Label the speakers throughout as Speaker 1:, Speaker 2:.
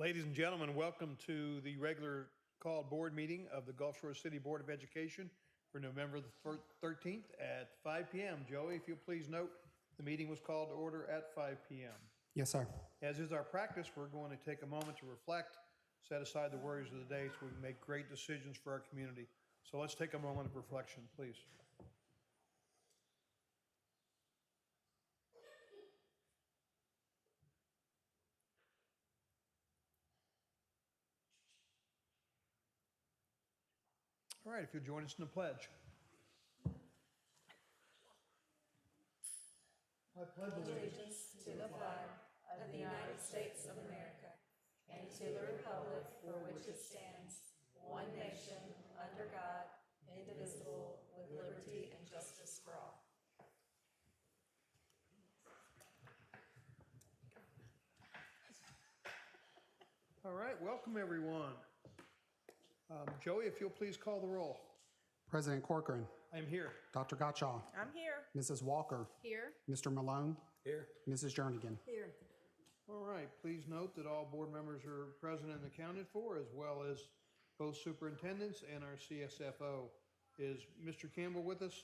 Speaker 1: Ladies and gentlemen, welcome to the regular called board meeting of the Gulf Shores City Board of Education for November the 13th at 5 p.m. Joey, if you'll please note, the meeting was called to order at 5 p.m.
Speaker 2: Yes, sir.
Speaker 1: As is our practice, we're going to take a moment to reflect, set aside the worries of the day so we can make great decisions for our community. So let's take a moment of reflection, please. All right, if you'll join us in the pledge. I pledge
Speaker 3: allegiance to the flag of the United States of America and to the republic for which it stands, one nation, under God, indivisible, with liberty and justice for all.
Speaker 1: All right, welcome everyone. Joey, if you'll please call the roll.
Speaker 2: President Corcoran.
Speaker 1: I'm here.
Speaker 2: Dr. Gottschall.
Speaker 3: I'm here.
Speaker 2: Mrs. Walker.
Speaker 3: Here.
Speaker 2: Mr. Malone.
Speaker 4: Here.
Speaker 2: Mrs. Jernigan.
Speaker 3: Here.
Speaker 1: All right, please note that all board members are present and accounted for, as well as both superintendents and our CSFO. Is Mr. Campbell with us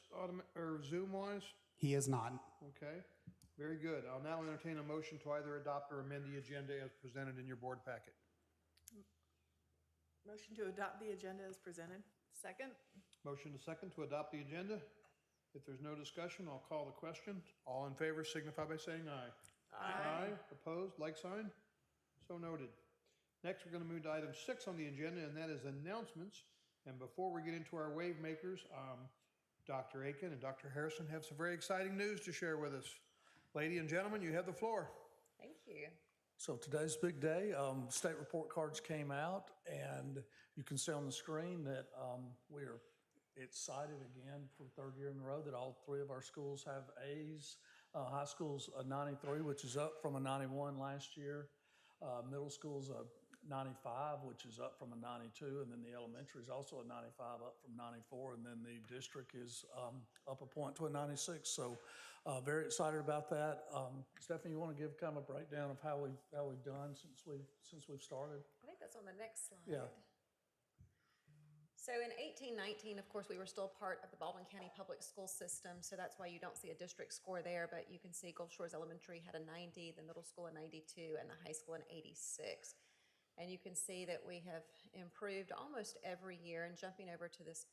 Speaker 1: Zoom-wise?
Speaker 2: He is not.
Speaker 1: Okay, very good. I'll now entertain a motion to either adopt or amend the agenda as presented in your board packet.
Speaker 5: Motion to adopt the agenda as presented. Second.
Speaker 1: Motion to second to adopt the agenda. If there's no discussion, I'll call the question. All in favor signify by saying aye. Aye. Opposed, like sign? So noted. Next, we're going to move to item 6 on the agenda, and that is announcements. And before we get into our wave makers, Dr. Aiken and Dr. Harrison have some very exciting news to share with us. Ladies and gentlemen, you have the floor.
Speaker 3: Thank you.
Speaker 4: So today's a big day. State report cards came out, and you can see on the screen that we are excited again for the third year in a row that all 3 of our schools have A's. High school's a 93, which is up from a 91 last year. Middle school's a 95, which is up from a 92, and then the elementary is also a 95, up from 94, and then the district is up a point to a 96. So very excited about that. Stephanie, you want to give kind of a breakdown of how we've done since we've started?
Speaker 3: I think that's on the next slide.
Speaker 4: Yeah.
Speaker 3: So in 1819, of course, we were still part of the Baldwin County Public School System, so that's why you don't see a district score there, but you can see Gulf Shores Elementary had a 90, the middle school a 92, and the high school an 86. And you can see that we have improved almost every year. And jumping over to this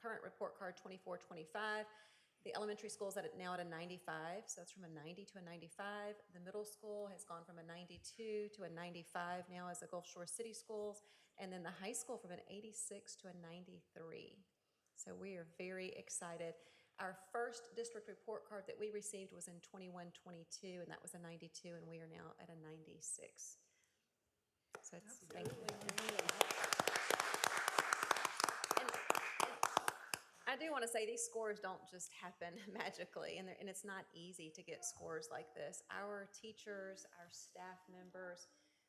Speaker 3: current report card 24-25, the elementary school is now at a 95, so that's from a 90 to a 95. The middle school has gone from a 92 to a 95 now as the Gulf Shores City Schools, and then the high school from an 86 to a 93. So we are very excited. Our first district report card that we received was in 21-22, and that was a 92, and we are now at a 96. So it's, thank you. I do want to say these scores don't just happen magically, and it's not easy to get scores like this. Our teachers, our staff members,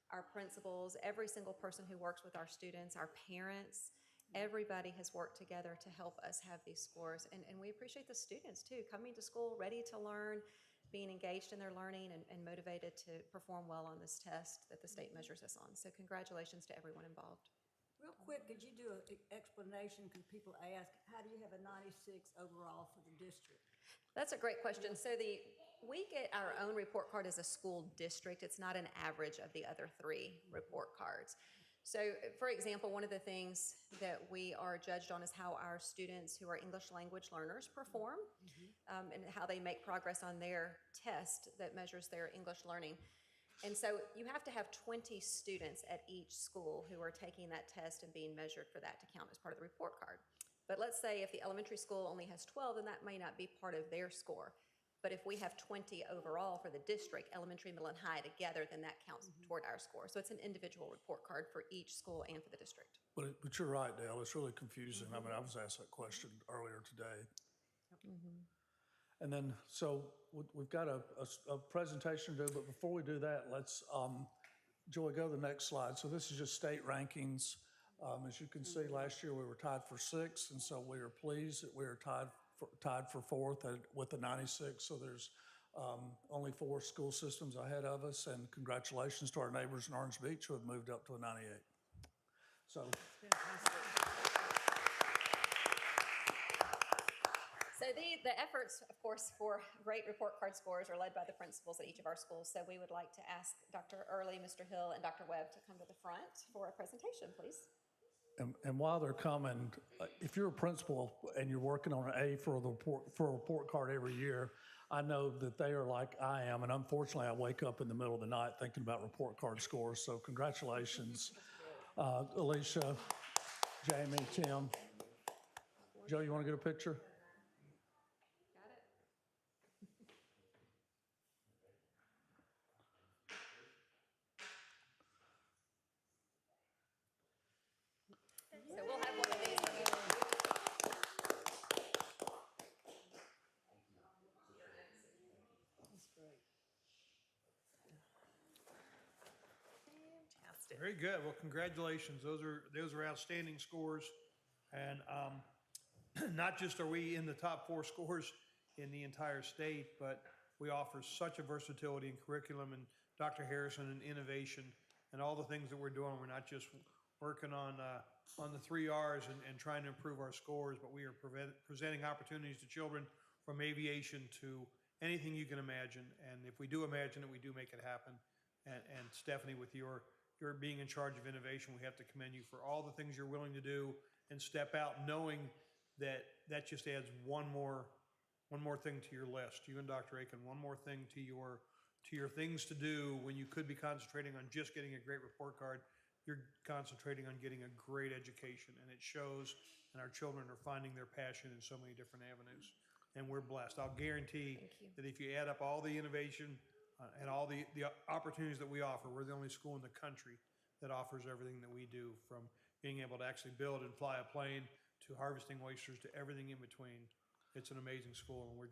Speaker 3: our principals, every single person who works with our students, our parents, everybody has worked together to help us have these scores. And we appreciate the students too, coming to school ready to learn, being engaged in their learning and motivated to perform well on this test that the state measures us on. So congratulations to everyone involved.
Speaker 6: Real quick, could you do an explanation, because people ask, how do you have a 96 overall for the district?
Speaker 3: That's a great question. So we get our own report card as a school district. It's not an average of the other 3 report cards. So, for example, one of the things that we are judged on is how our students who are English language learners perform, and how they make progress on their test that measures their English learning. And so you have to have 20 students at each school who are taking that test and being measured for that to count as part of the report card. But let's say if the elementary school only has 12, then that may not be part of their score. But if we have 20 overall for the district, elementary, middle, and high together, then that counts toward our score. So it's an individual report card for each school and for the district.
Speaker 4: But you're right, Dale. It's really confusing. I mean, I was asked that question earlier today. And then, so we've got a presentation to do, but before we do that, let's, Joey, go to the next slide. So this is just state rankings. As you can see, last year we were tied for 6th, and so we are pleased that we are tied for 4th with the 96. So there's Only 4 school systems ahead of us, and congratulations to our neighbors in Orange Beach who have moved up to a 98. So
Speaker 3: So the efforts, of course, for great report card scores are led by the principals at each of our schools. So we would like to ask Dr. Early, Mr. Hill, and Dr. Webb to come to the front for a presentation, please.
Speaker 4: And while they're coming, if you're a principal and you're working on an A for a report card every year, I know that they are like I am, and unfortunately, I wake up in the middle of the night thinking about report card scores. So congratulations, Alicia, Jamie, Tim. Joe, you want to get a picture?
Speaker 3: Got it? So we'll have one of these for you.
Speaker 5: Fantastic.
Speaker 1: Very good. Well, congratulations. Those are outstanding scores. And not just are we in the top 4 scores in the entire state, but we offer such a versatility in curriculum and Dr. Harrison and innovation and all the things that we're doing. We're not just working on the 3 R's and trying to improve our scores, but we are presenting opportunities to children from aviation to anything you can imagine. And if we do imagine it, we do make it happen. And Stephanie, with your being in charge of innovation, we have to commend you for all the things you're willing to do and step out knowing that just adds one more thing to your list. You and Dr. Aiken, one more thing to your things to do when you could be concentrating on just getting a great report card. You're concentrating on getting a great education, and it shows, and our children are finding their passion in so many different avenues. And we're blessed. I'll guarantee that if you add up all the innovation and all the opportunities that we offer, we're the only school in the country that offers everything that we do, from being able to actually build and fly a plane to harvesting oysters to everything in between. It's an amazing school, and we're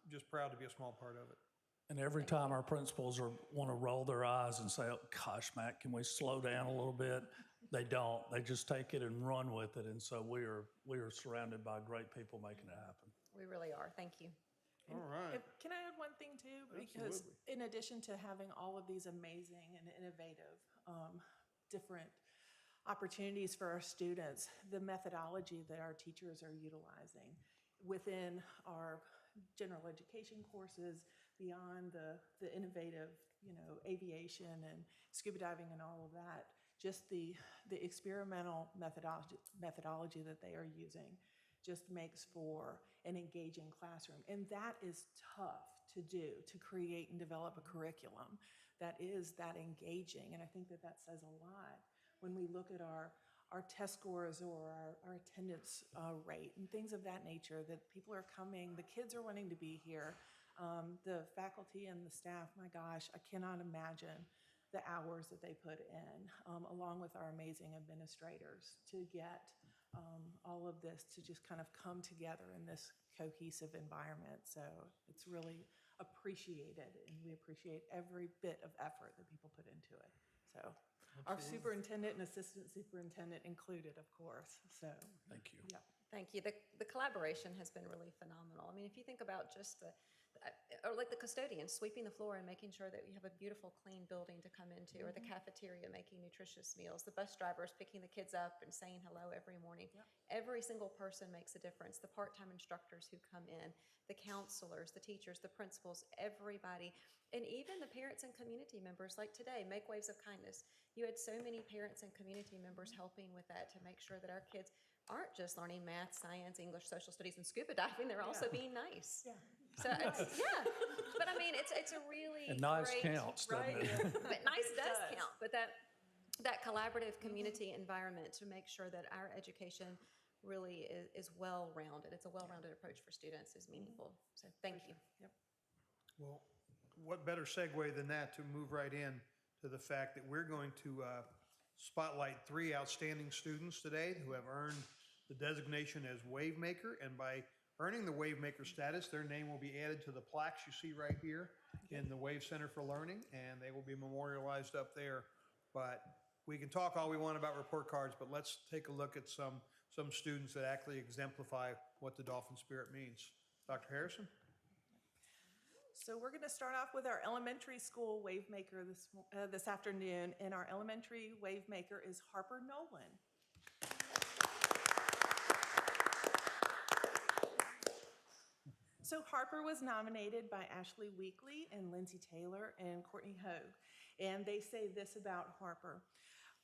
Speaker 1: just proud to be a small part of it.
Speaker 4: And every time our principals want to roll their eyes and say, oh, gosh, Matt, can we slow down a little bit? They don't. They just take it and run with it. And so we are surrounded by great people making it happen.
Speaker 3: We really are. Thank you.
Speaker 1: All right.
Speaker 5: Can I add one thing too? Because in addition to having all of these amazing and innovative different opportunities for our students, the methodology that our teachers are utilizing within our general education courses, beyond the innovative, aviation and scuba diving and all of that, just the experimental methodology that they are using just makes for an engaging classroom. And that is tough to do, to create and develop a curriculum that is that engaging. And I think that says a lot when we look at our test scores or our attendance rate and things of that nature, that people are coming, the kids are wanting to be here. The faculty and the staff, my gosh, I cannot imagine the hours that they put in, along with our amazing administrators, to get all of this to just kind of come together in this cohesive environment. So it's really appreciated, and we appreciate every bit of effort that people put into it. So our superintendent and assistant superintendent included, of course. So
Speaker 4: Thank you.
Speaker 5: yeah.
Speaker 3: Thank you. The collaboration has been really phenomenal. I mean, if you think about just or like the custodians sweeping the floor and making sure that we have a beautiful, clean building to come into, or the cafeteria making nutritious meals, the bus drivers picking the kids up and saying hello every morning.
Speaker 5: Yep.
Speaker 3: Every single person makes a difference. The part-time instructors who come in, the counselors, the teachers, the principals, everybody, and even the parents and community members. Like today, Make Waves of Kindness. You had so many parents and community members helping with that to make sure that our kids aren't just learning math, science, English, social studies, and scuba diving. They're also being nice.
Speaker 5: Yeah.
Speaker 3: So but I mean, it's a really
Speaker 4: And nice
Speaker 3: great,
Speaker 4: counts, doesn't
Speaker 5: right?
Speaker 4: it?
Speaker 3: But nice
Speaker 5: It
Speaker 3: does
Speaker 5: does.
Speaker 3: count. But that collaborative community environment to make sure that our education really is well-rounded. It's a well-rounded approach for students is meaningful. So thank you.
Speaker 5: Yep.
Speaker 1: Well, what better segue than that to move right in to the fact that we're going to spotlight 3 outstanding students today who have earned the designation as Wave Maker, and by earning the Wave Maker status, their name will be added to the plaques you see right here in the Wave Center for Learning, and they will be memorialized up there. But we can talk all we want about report cards, but let's take a look at some students that actually exemplify what the Dolphin Spirit means. Dr. Harrison?
Speaker 5: So we're going to start off with our elementary school wave maker this afternoon, and our elementary wave maker is Harper Nolan. So Harper was nominated by Ashley Weekly and Lindsay Taylor and Courtney Hogue, and they say this about Harper.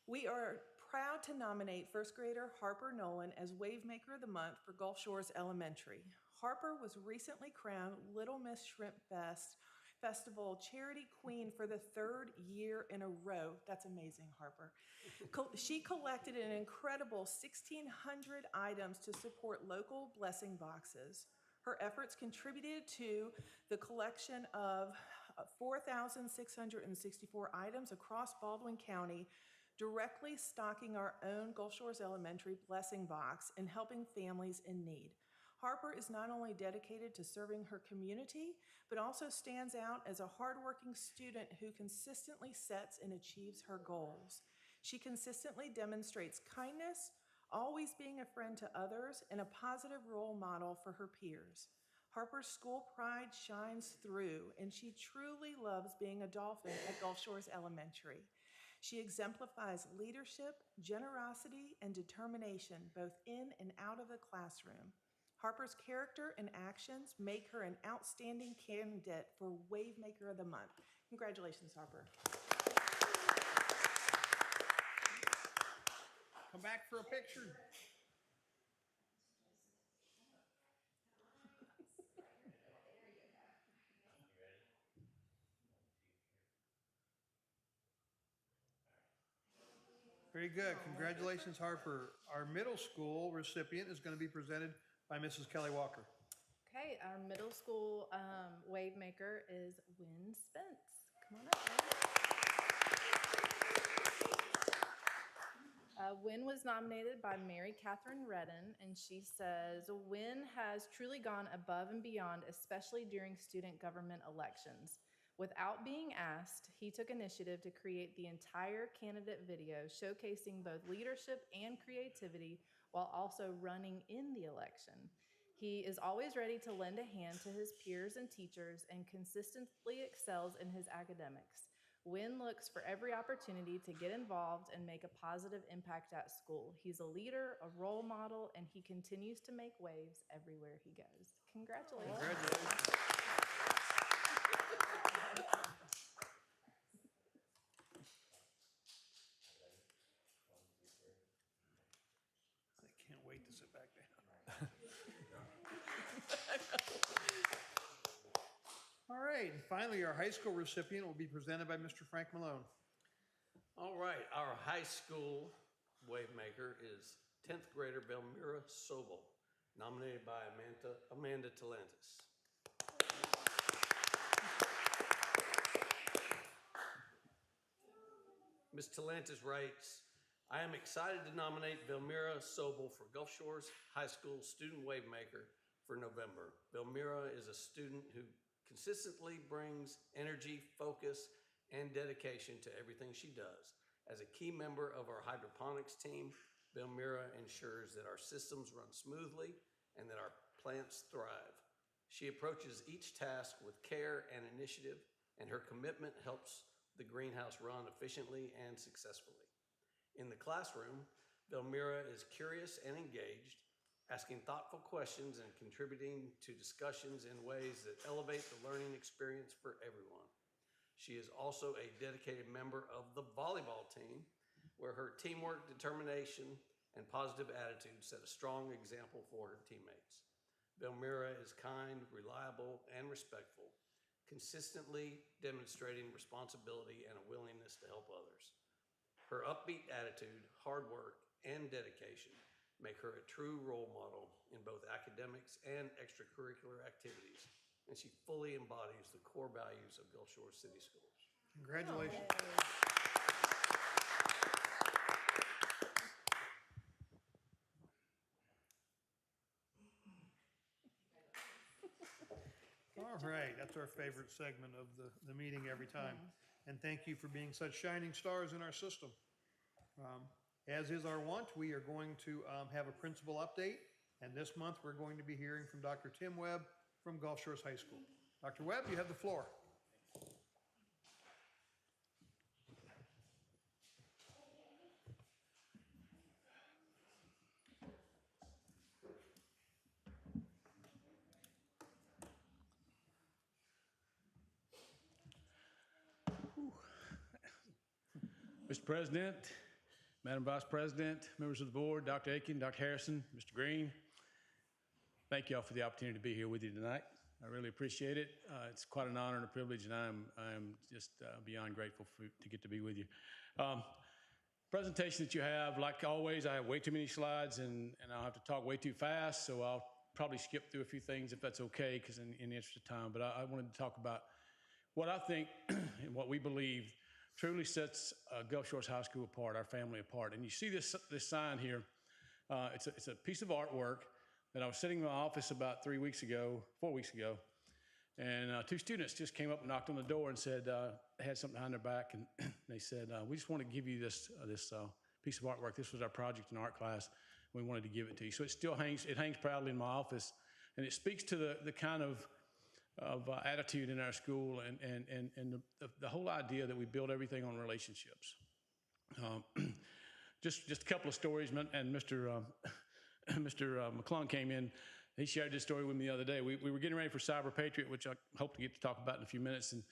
Speaker 5: We are proud to nominate first grader Harper Nolan as Wave Maker of the Month for Gulf Shores Elementary. Harper was recently crowned Little Miss Shrimp Festival Charity Queen for the 3rd year in a row. That's amazing, Harper. She collected an incredible 1,600 items to support local blessing boxes. Her efforts contributed to the collection of 4,664 items across Baldwin County, directly stocking our own Gulf Shores Elementary blessing box and helping families in need. Harper is not only dedicated to serving her community, but also stands out as a hardworking student who consistently sets and achieves her goals. She consistently demonstrates kindness, always being a friend to others, and a positive role model for her peers. Harper's school pride shines through, and she truly loves being a Dolphin at Gulf Shores Elementary. She exemplifies leadership, generosity, and determination both in and out of the classroom. Harper's character and actions make her an outstanding candidate for Wave Maker of the Month. Congratulations, Harper.
Speaker 1: Come back for a picture. Very good. Congratulations, Harper. Our middle school recipient is going to be presented by Mrs. Kelly Walker.
Speaker 7: Okay, our middle school wave maker is Wynn Spence. Come on up, Wynn. Wynn was nominated by Mary Catherine Redden, and she says, Wynn has truly gone above and beyond, especially during student government elections. Without being asked, he took initiative to create the entire candidate video, showcasing both leadership and creativity while also running in the election. He is always ready to lend a hand to his peers and teachers and consistently excels in his academics. Wynn looks for every opportunity to get involved and make a positive impact at school. He's a leader, a role model, and he continues to make waves everywhere he goes. Congratulations.
Speaker 1: Congratulations. I can't wait to sit back down. All right, and finally, our high school recipient will be presented by Mr. Frank Malone.
Speaker 8: All right, our high school wave maker is 10th grader Belmira Sobel, nominated by Amanda Talentis. Ms. Talentis writes, I am excited to nominate Belmira Sobel for Gulf Shores High School Student Wave Maker for November. Belmira is a student who consistently brings energy, focus, and dedication to everything she does. As a key member of our hydroponics team, Belmira ensures that our systems run smoothly and that our plants thrive. She approaches each task with care and initiative, and her commitment helps the greenhouse run efficiently and successfully. In the classroom, Belmira is curious and engaged, asking thoughtful questions and contributing to discussions in ways that elevate the learning experience for everyone. She is also a dedicated member of the volleyball team, where her teamwork, determination, and positive attitude set a strong example for her teammates. Belmira is kind, reliable, and respectful, consistently demonstrating responsibility and a willingness to help others. Her upbeat attitude, hard work, and dedication make her a true role model in both academics and extracurricular activities, and she fully embodies the core values of Gulf Shores City Schools.
Speaker 1: Congratulations. All right, that's our favorite segment of the meeting every time. And thank you for being such shining stars in our system. As is our wont, we are going to have a principal update. And this month, we're going to be hearing from Dr. Tim Webb from Gulf Shores High School. Dr. Webb, you have the floor.
Speaker 9: Mr. President, Madam Vice President, members of the board, Dr. Aiken, Dr. Harrison, Mr. Green, thank you all for the opportunity to be here with you tonight. I really appreciate it. It's quite an honor and a privilege, and I'm just beyond grateful to get to be with you. Presentation that you have, like always, I have way too many slides, and I'll have to talk way too fast, so I'll probably skip through a few things if that's okay, because in the interest of time. But I wanted to talk about what I think and what we believe truly sets Gulf Shores High School apart, our family apart. And you see this sign here. It's a piece of artwork that I was sitting in my office about 4 weeks ago, and two students just came up and knocked on the door and said, they had something behind their back, and they said, we just want to give you this piece of artwork. This was our project in art class. We wanted to give it to you. So it still hangs proudly in my office, and it speaks to the kind of attitude in our school and the whole idea that we build everything on relationships. Just a couple of stories, and Mr. McClung came in. He shared this story with me the other day. We were getting ready for Cyber Patriot, which I hope to get to talk about in a few minutes, and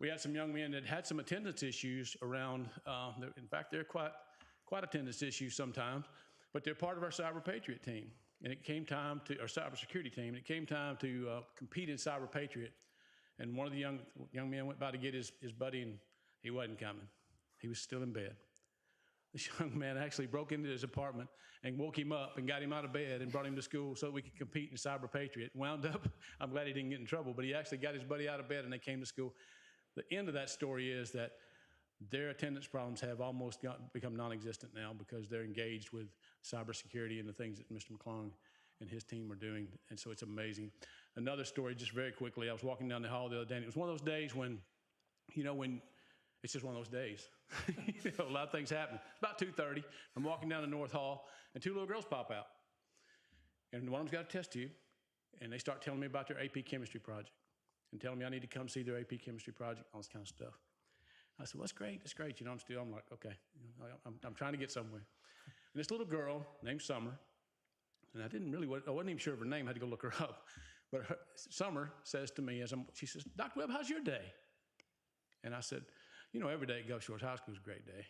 Speaker 9: we had some young men that had some attendance issues around. In fact, they're quite attendance issues sometimes, but they're part of our Cyber Patriot team. And it came time to our cybersecurity team, and it came time to compete in Cyber Patriot. And one of the young men went by to get his buddy, and he wasn't coming. He was still in bed. This young man actually broke into his apartment and woke him up and got him out of bed and brought him to school so that we could compete in Cyber Patriot. Wound up, I'm glad he didn't get in trouble, but he actually got his buddy out of bed and they came to school. The end of that story is that their attendance problems have almost become non-existent now because they're engaged with cybersecurity and the things that Mr. McClung and his team are doing, and so it's amazing. Another story, just very quickly, I was walking down the hall the other day, and it was one of those days when it's just one of those days. A lot of things happen. It's about 2:30. I'm walking down the North Hall, and two little girls pop out. And one of them's got a test tube, and they start telling me about their AP chemistry project and telling me I need to come see their AP chemistry project, all this kind of stuff. I said, well, that's great. That's great. I'm like, okay. I'm trying to get somewhere. And this little girl named Summer, and I wasn't even sure of her name. I had to go look her up. But Summer says to me, she says, Dr. Webb, how's your day? And I said, every day at Gulf Shores High School is a great day.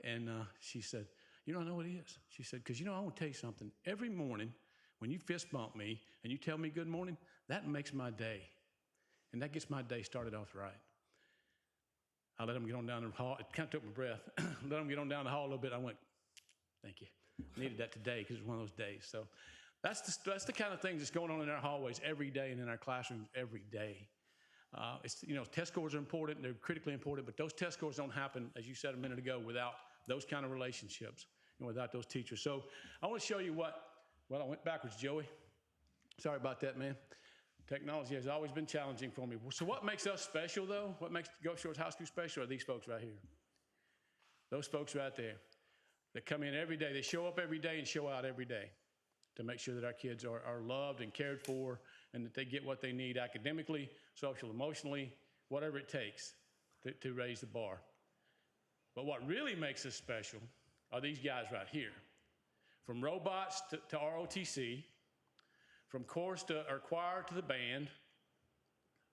Speaker 9: And she said, I know it is. She said, because, I want to tell you something. Every morning when you fist bump me and you tell me good morning, that makes my day. And that gets my day started off right. I let them get on down the hall. It kind of took my breath. Let them get on down the hall a little bit. I went, thank you. I needed that today because it's one of those days. So that's the kind of things that's going on in our hallways every day and in our classrooms every day. Test scores are important. They're critically important, but those test scores don't happen, as you said a minute ago, without those kind of relationships and without those teachers. So I want to show you I went backwards, Joey. Sorry about that, man. Technology has always been challenging for me. So what makes us special, though? What makes Gulf Shores High School special are these folks right here. Those folks right there that come in every day. They show up every day and show out every day to make sure that our kids are loved and cared for and that they get what they need academically, social, emotionally, whatever it takes to raise the bar. But what really makes us special are these guys right here. From robots to ROTC, from choir to the band,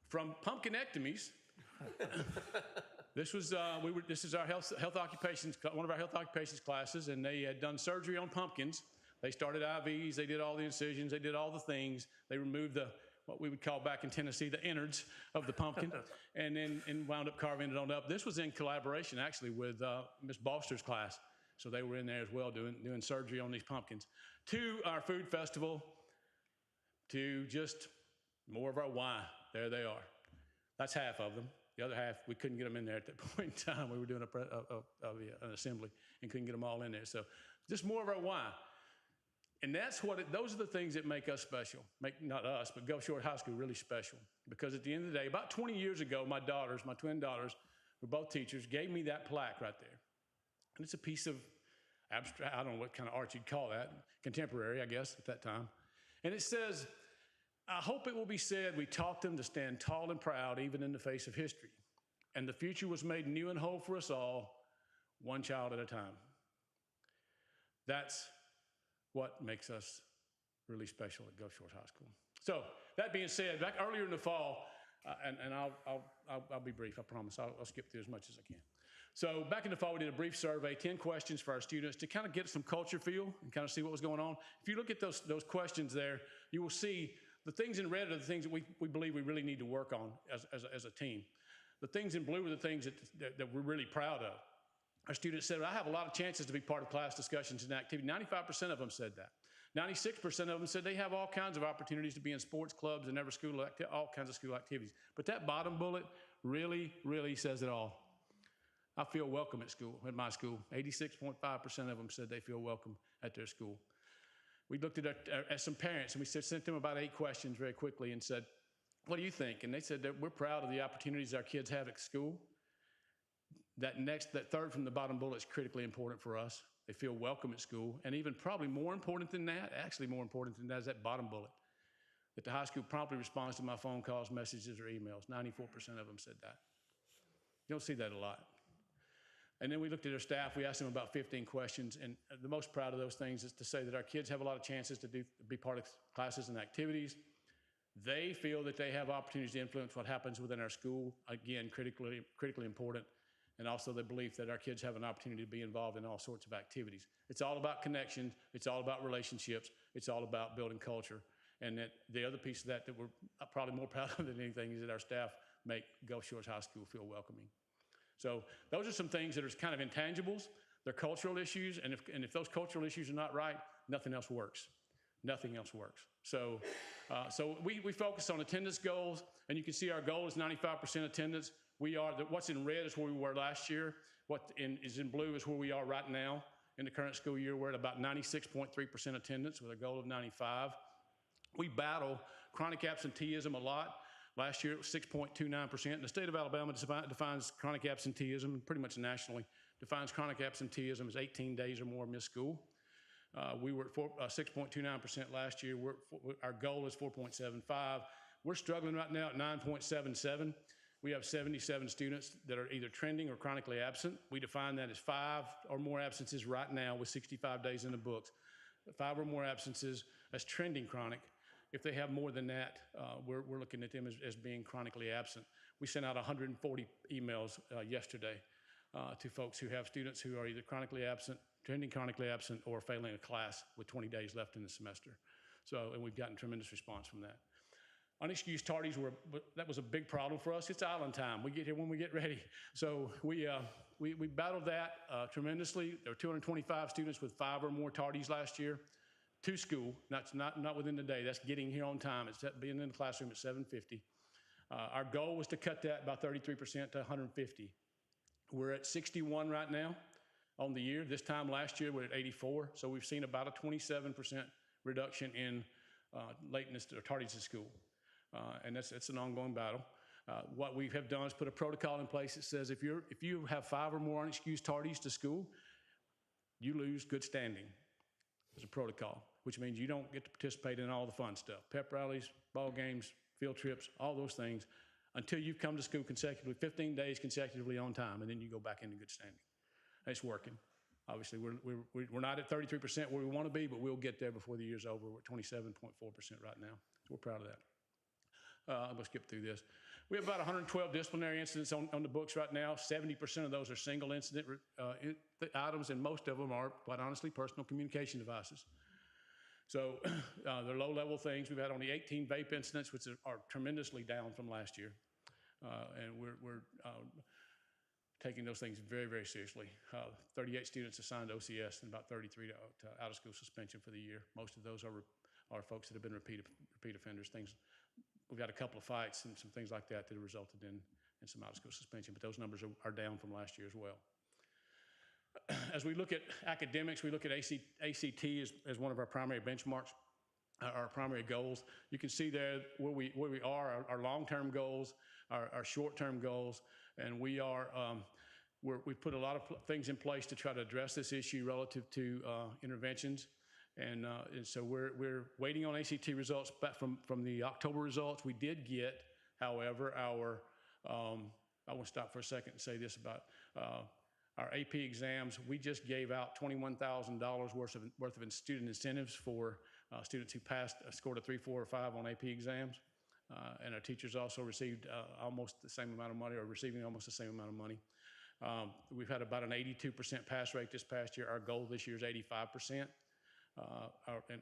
Speaker 9: from pumpkinectomies. This is our health occupations, one of our health occupations classes, and they had done surgery on pumpkins. They started IVs, they did all the incisions, they did all the things. They removed what we would call back in Tennessee, the innards of the pumpkin, and wound up carving it on up. This was in collaboration, actually, with Ms. Boster's class. So they were in there as well doing surgery on these pumpkins. To our food festival, to just more of our wine. There they are. That's half of them. The other half, we couldn't get them in there at that point in time. We were doing an assembly and couldn't get them all in there. So just more of our wine. And those are the things that make us special. Not us, but Gulf Shores High School really special. Because at the end of the day, about 20 years ago, my twin daughters, who were both teachers, gave me that plaque right there. And it's a piece of abstract, I don't know what kind of art you'd call that, contemporary, I guess, at that time. And it says, I hope it will be said we taught them to stand tall and proud even in the face of history. And the future was made new and whole for us all, one child at a time. That's what makes us really special at Gulf Shores High School. So that being said, back earlier in the fall, and I'll be brief, I promise. I'll skip through as much as I can. So back in the fall, we did a brief survey, 10 questions for our students to kind of get some culture feel and kind of see what was going on. If you look at those questions there, you will see the things in red are the things that we believe we really need to work on as a team. The things in blue are the things that we're really proud of. Our students said, I have a lot of chances to be part of class discussions and activity. 95% of them said that. 96% of them said they have all kinds of opportunities to be in sports clubs and all kinds of school activities. But that bottom bullet really, really says it all. I feel welcome at my school. 86.5% of them said they feel welcome at their school. We looked at some parents and we sent them about 8 questions very quickly and said, what do you think? And they said that we're proud of the opportunities our kids have at school. That third from the bottom bullet is critically important for us. They feel welcome at school. And even probably more important than that, actually more important than that, is that bottom bullet. That the high school promptly responds to my phone calls, messages, or emails. 94% of them said that. You don't see that a lot. And then we looked at our staff. We asked them about 15 questions. And the most proud of those things is to say that our kids have a lot of chances to be part of classes and activities. They feel that they have opportunities to influence what happens within our school. Again, critically important. And also the belief that our kids have an opportunity to be involved in all sorts of activities. It's all about connections. It's all about relationships. It's all about building culture. And that the other piece of that we're probably more proud of than anything is that our staff make Gulf Shores High School feel welcoming. So those are some things that are kind of intangibles. They're cultural issues. And if those cultural issues are not right, nothing else works. Nothing else works. So we focus on attendance goals. And you can see our goal is 95% attendance. What's in red is where we were last year. What is in blue is where we are right now. In the current school year, we're at about 96.3% attendance with a goal of 95. We battle chronic absenteeism a lot. Last year, it was 6.29%. And the state of Alabama defines chronic absenteeism, pretty much nationally, defines chronic absenteeism as 18 days or more missed school. We were at 6.29% last year. Our goal is 4.75. We're struggling right now at 9.77. We have 77 students that are either trending or chronically absent. We define that as 5 or more absences right now with 65 days in the books. 5 or more absences as trending chronic. If they have more than that, we're looking at them as being chronically absent. We sent out 140 emails yesterday to folks who have students who are either chronically absent, trending chronically absent, or failing a class with 20 days left in the semester. And we've gotten tremendous response from that. Unexcused tardies that was a big problem for us. It's island time. We get here when we get ready. So we battled that tremendously. There were 225 students with 5 or more tardies last year to school. That's not within the day. That's getting here on time. It's being in the classroom at 7:50. Our goal was to cut that by 33% to 150. We're at 61 right now on the year. This time last year, we're at 84. So we've seen about a 27% reduction in lateness or tardies to school. And that's an ongoing battle. What we have done is put a protocol in place that says if you have 5 or more unexcused tardies to school, you lose good standing. There's a protocol, which means you don't get to participate in all the fun stuff. Pep rallies, ball games, field trips, all those things, until you've come to school consecutively, 15 days consecutively on time, and then you go back into good standing. And it's working. Obviously, we're not at 33% where we want to be, but we'll get there before the year's over. We're at 27.4% right now. So we're proud of that. I'm going to skip through this. We have about 112 disciplinary incidents on the books right now. 70% of those are single incident items, and most of them are, quite honestly, personal communication devices. So they're low-level things. We've had only 18 vape incidents, which are tremendously down from last year. And we're taking those things very, very seriously. 38 students assigned to OCS and about 33 to out-of-school suspension for the year. Most of those are folks that have been repeat offenders. We've got a couple of fights and some things like that have resulted in some out-of-school suspension, but those numbers are down from last year as well. As we look at academics, we look at ACT as one of our primary benchmarks, our primary goals. You can see there where we are, our long-term goals, our short-term goals, and we've put a lot of things in place to try to address this issue relative to interventions. And so we're waiting on ACT results back from the October results. We did get, however, our, I want to stop for a second and say this about our AP exams. We just gave out $21,000 worth of student incentives for students who passed, scored a 3, 4, or 5 on AP exams. And our teachers also received almost the same amount of money, or receiving almost the same amount of money. We've had about an 82% pass rate this past year. Our goal this year is 85%.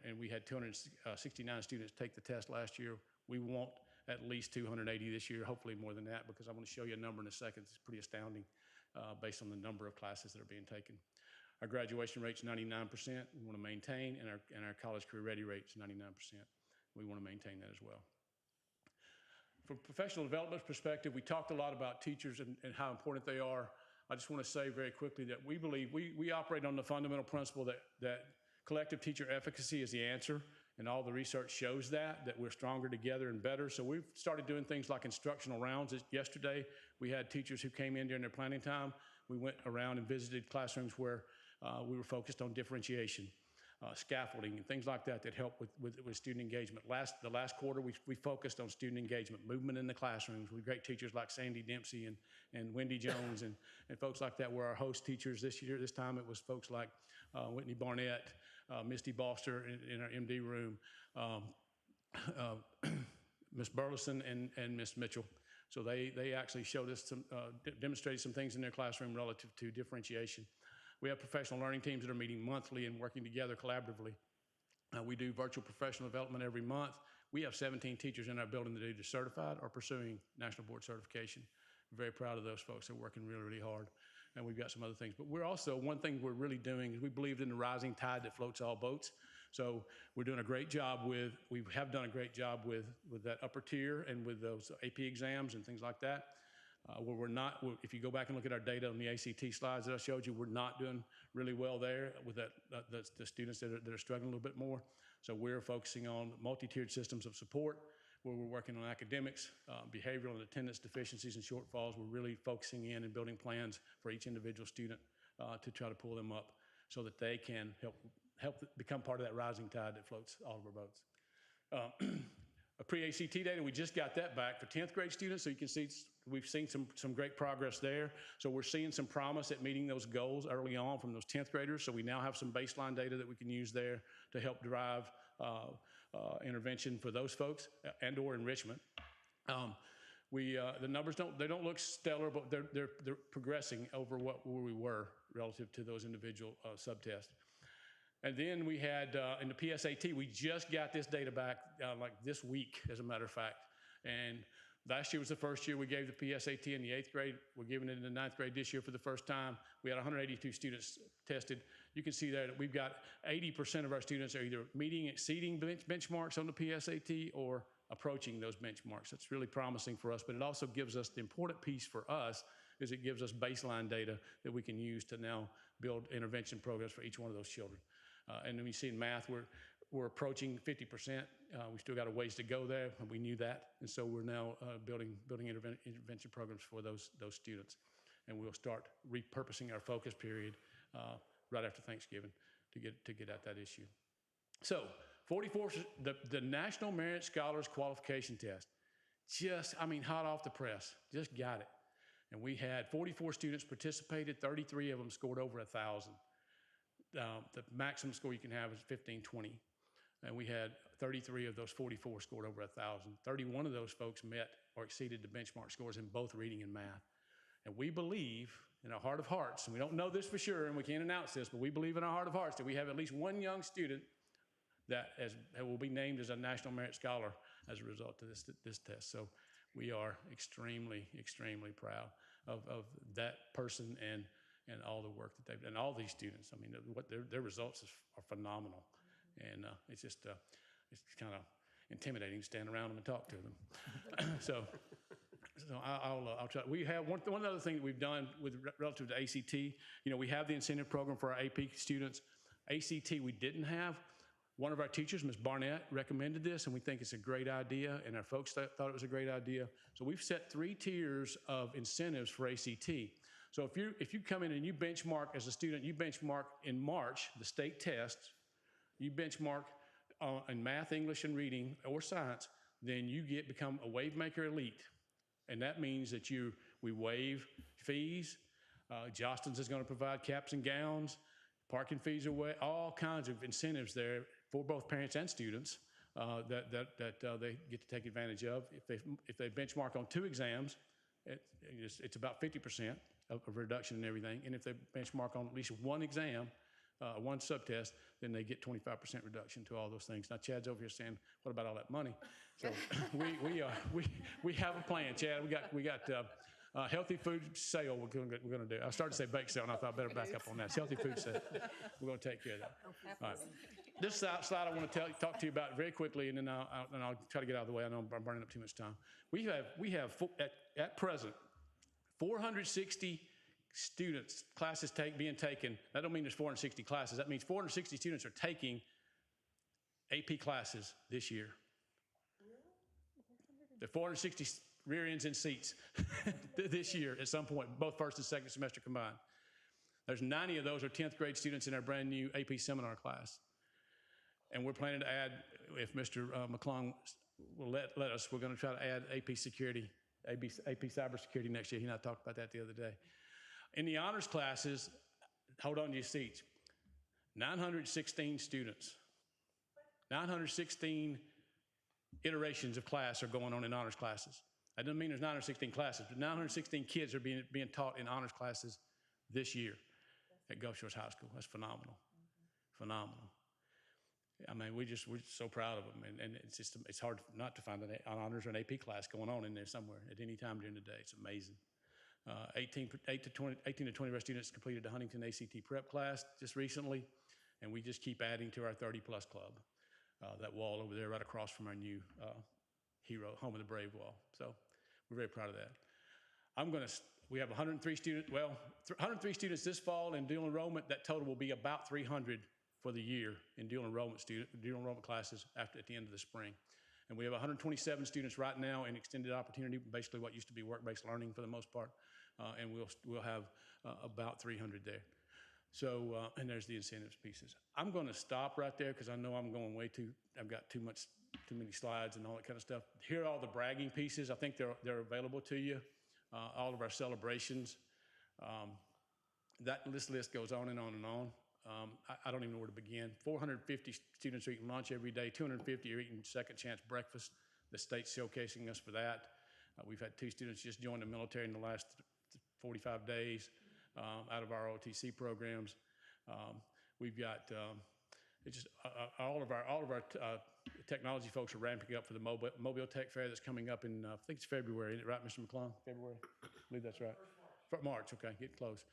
Speaker 9: And we had 269 students take the test last year. We want at least 280 this year, hopefully more than that, because I'm going to show you a number in a second. It's pretty astounding based on the number of classes that are being taken. Our graduation rate's 99%. We want to maintain, and our college career ready rate's 99%. We want to maintain that as well. From a professional development perspective, we talked a lot about teachers and how important they are. I just want to say very quickly that we believe we operate on the fundamental principle that collective teacher efficacy is the answer, and all the research shows that we're stronger together and better. So we've started doing things like instructional rounds. Yesterday, we had teachers who came in during their planning time. We went around and visited classrooms where we were focused on differentiation, scaffolding, and things like that help with student engagement. The last quarter, we focused on student engagement, movement in the classrooms with great teachers like Sandy Dempsey and Wendy Jones and folks like that were our host teachers this year. This time it was folks like Whitney Barnett, Misty Boster in our MD room, Miss Burleson and Miss Mitchell. So they actually showed us demonstrated some things in their classroom relative to differentiation. We have professional learning teams that are meeting monthly and working together collaboratively. We do virtual professional development every month. We have 17 teachers in our building that are either certified or pursuing national board certification. We're very proud of those folks. They're working really, really hard. And we've got some other things. But we're also, one thing we're really doing is we believe in the rising tide that floats all boats. So we're doing a great job we have done a great job with that upper tier and with those AP exams and things like that. Where we're not, if you go back and look at our data on the ACT slides that I showed you, we're not doing really well there with the students that are struggling a little bit more. So we're focusing on multi-tiered systems of support, where we're working on academics, behavioral and attendance deficiencies and shortfalls. We're really focusing in and building plans for each individual student to try to pull them up so that they can help become part of that rising tide that floats all of our boats. A pre-ACT data, we just got that back for 10th grade students, so you can see we've seen some great progress there. So we're seeing some promise at meeting those goals early on from those 10th graders. So we now have some baseline data that we can use there to help drive intervention for those folks and or enrichment. The numbers don't look stellar, but they're progressing over where we were relative to those individual subtests. And then we had, in the PSAT, we just got this data back like this week, as a matter of fact. And last year was the first year we gave the PSAT in the 8th grade. We're giving it in the 9th grade this year for the first time. We had 182 students tested. You can see there that we've got 80% of our students are either meeting, exceeding benchmarks on the PSAT or approaching those benchmarks. That's really promising for us, but it also gives us, the important piece for us is it gives us baseline data that we can use to now build intervention programs for each one of those children. And then we see in math, we're approaching 50%. We still got a ways to go there, and we knew that. And so we're now building intervention programs for those students. And we'll start repurposing our focus period right after Thanksgiving to get at that issue. So 44, the National Merit Scholars Qualification Test, hot off the press, just got it. And we had 44 students participated, 33 of them scored over 1,000. The maximum score you can have is 1520. And we had 33 of those 44 scored over 1,000. 31 of those folks met or exceeded the benchmark scores in both reading and math. And we believe in our heart of hearts, and we don't know this for sure, and we can't announce this, but we believe in our heart of hearts that we have at least one young student that will be named as a National Merit Scholar as a result of this test. So we are extremely, extremely proud of that person and all the work that they've done, and all these students. I mean, their results are phenomenal. And it's just, it's kind of intimidating to stand around them and talk to them. So I'll try. We have one other thing that we've done relative to ACT. We have the incentive program for our AP students. ACT we didn't have. One of our teachers, Ms. Barnett, recommended this, and we think it's a great idea, and our folks thought it was a great idea. So we've set 3 tiers of incentives for ACT. So if you come in and you benchmark as a student, you benchmark in March, the state test, you benchmark in math, English, and reading or science, then you become a wave maker elite. And that means that we waive fees. Jostens is going to provide caps and gowns. Parking fees are all kinds of incentives there for both parents and students that they get to take advantage of. If they benchmark on 2 exams, it's about 50% of reduction in everything. And if they benchmark on at least 1 exam, 1 subtest, then they get 25% reduction to all those things. Now, Chad's over here saying, "What about all that money?" So we have a plan, Chad. We got healthy food sale we're going to do. I started to say bake sale, and I thought I better back up on that. It's healthy food sale. We're going to take care of that. All right. This slide I want to talk to you about very quickly, and then I'll try to get out of the way. I know I'm burning up too much time. We have at present 460 students, classes being taken. That don't mean there's 460 classes. That means 460 students are taking AP classes this year. There are 460 rear ends in seats this year at some point, both first and second semester combined. There's 90 of those are 10th grade students in our brand new AP seminar class. And we're planning to add, if Mr. McClung will let us, we're going to try to add AP security, AP cybersecurity next year. He and I talked about that the other day. In the honors classes, hold on to your seats, 916 students, 916 iterations of class are going on in honors classes. That doesn't mean there's 916 classes, but 916 kids are being taught in honors classes this year at Gulf Shores High School. That's phenomenal, phenomenal. I mean, we're so proud of them, and it's hard not to find an honors or an AP class going on in there somewhere at any time during the day. It's amazing. 18 to 20 of our students completed the Huntington ACT prep class just recently, and we just keep adding to our 30-plus club. That wall over there right across from our new hero, Home of the Brave wall. So we're very proud of that. We have 103 students, 103 students this fall in dual enrollment. That total will be about 300 for the year in dual enrollment classes at the end of the spring. And we have 127 students right now in extended opportunity, basically what used to be work-based learning for the most part, and we'll have about 300 there. So, and there's the incentives pieces. I'm going to stop right there because I know I'm going I've got too many slides and all that kind of stuff. Here are all the bragging pieces. I think they're available to you. All of our celebrations. This list goes on and on and on. I don't even know where to begin. 450 students are eating lunch every day. 250 are eating second chance breakfast. The state's showcasing us for that. We've had 2 students just join the military in the last 45 days out of our OTC programs. We've got all of our technology folks are ramping up for the Mobile Tech Fair that's coming up in, I think it's February, isn't it right, Mr. McClung? February? I believe that's right. March, okay, getting close.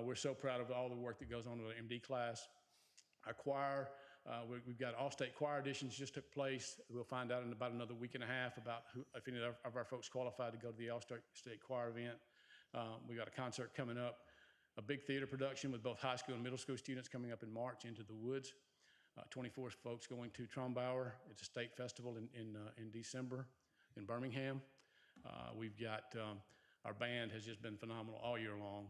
Speaker 9: We're so proud of all the work that goes on with our MD class. Our choir, we've got All-State Choir auditions just took place. We'll find out in about another week and a half about if any of our folks qualified to go to the All-State Choir event. We got a concert coming up, a big theater production with both high school and middle school students coming up in March, Into the Woods. 24 folks going to Trombauer. It's a state festival in December in Birmingham. We've got our band has just been phenomenal all year long.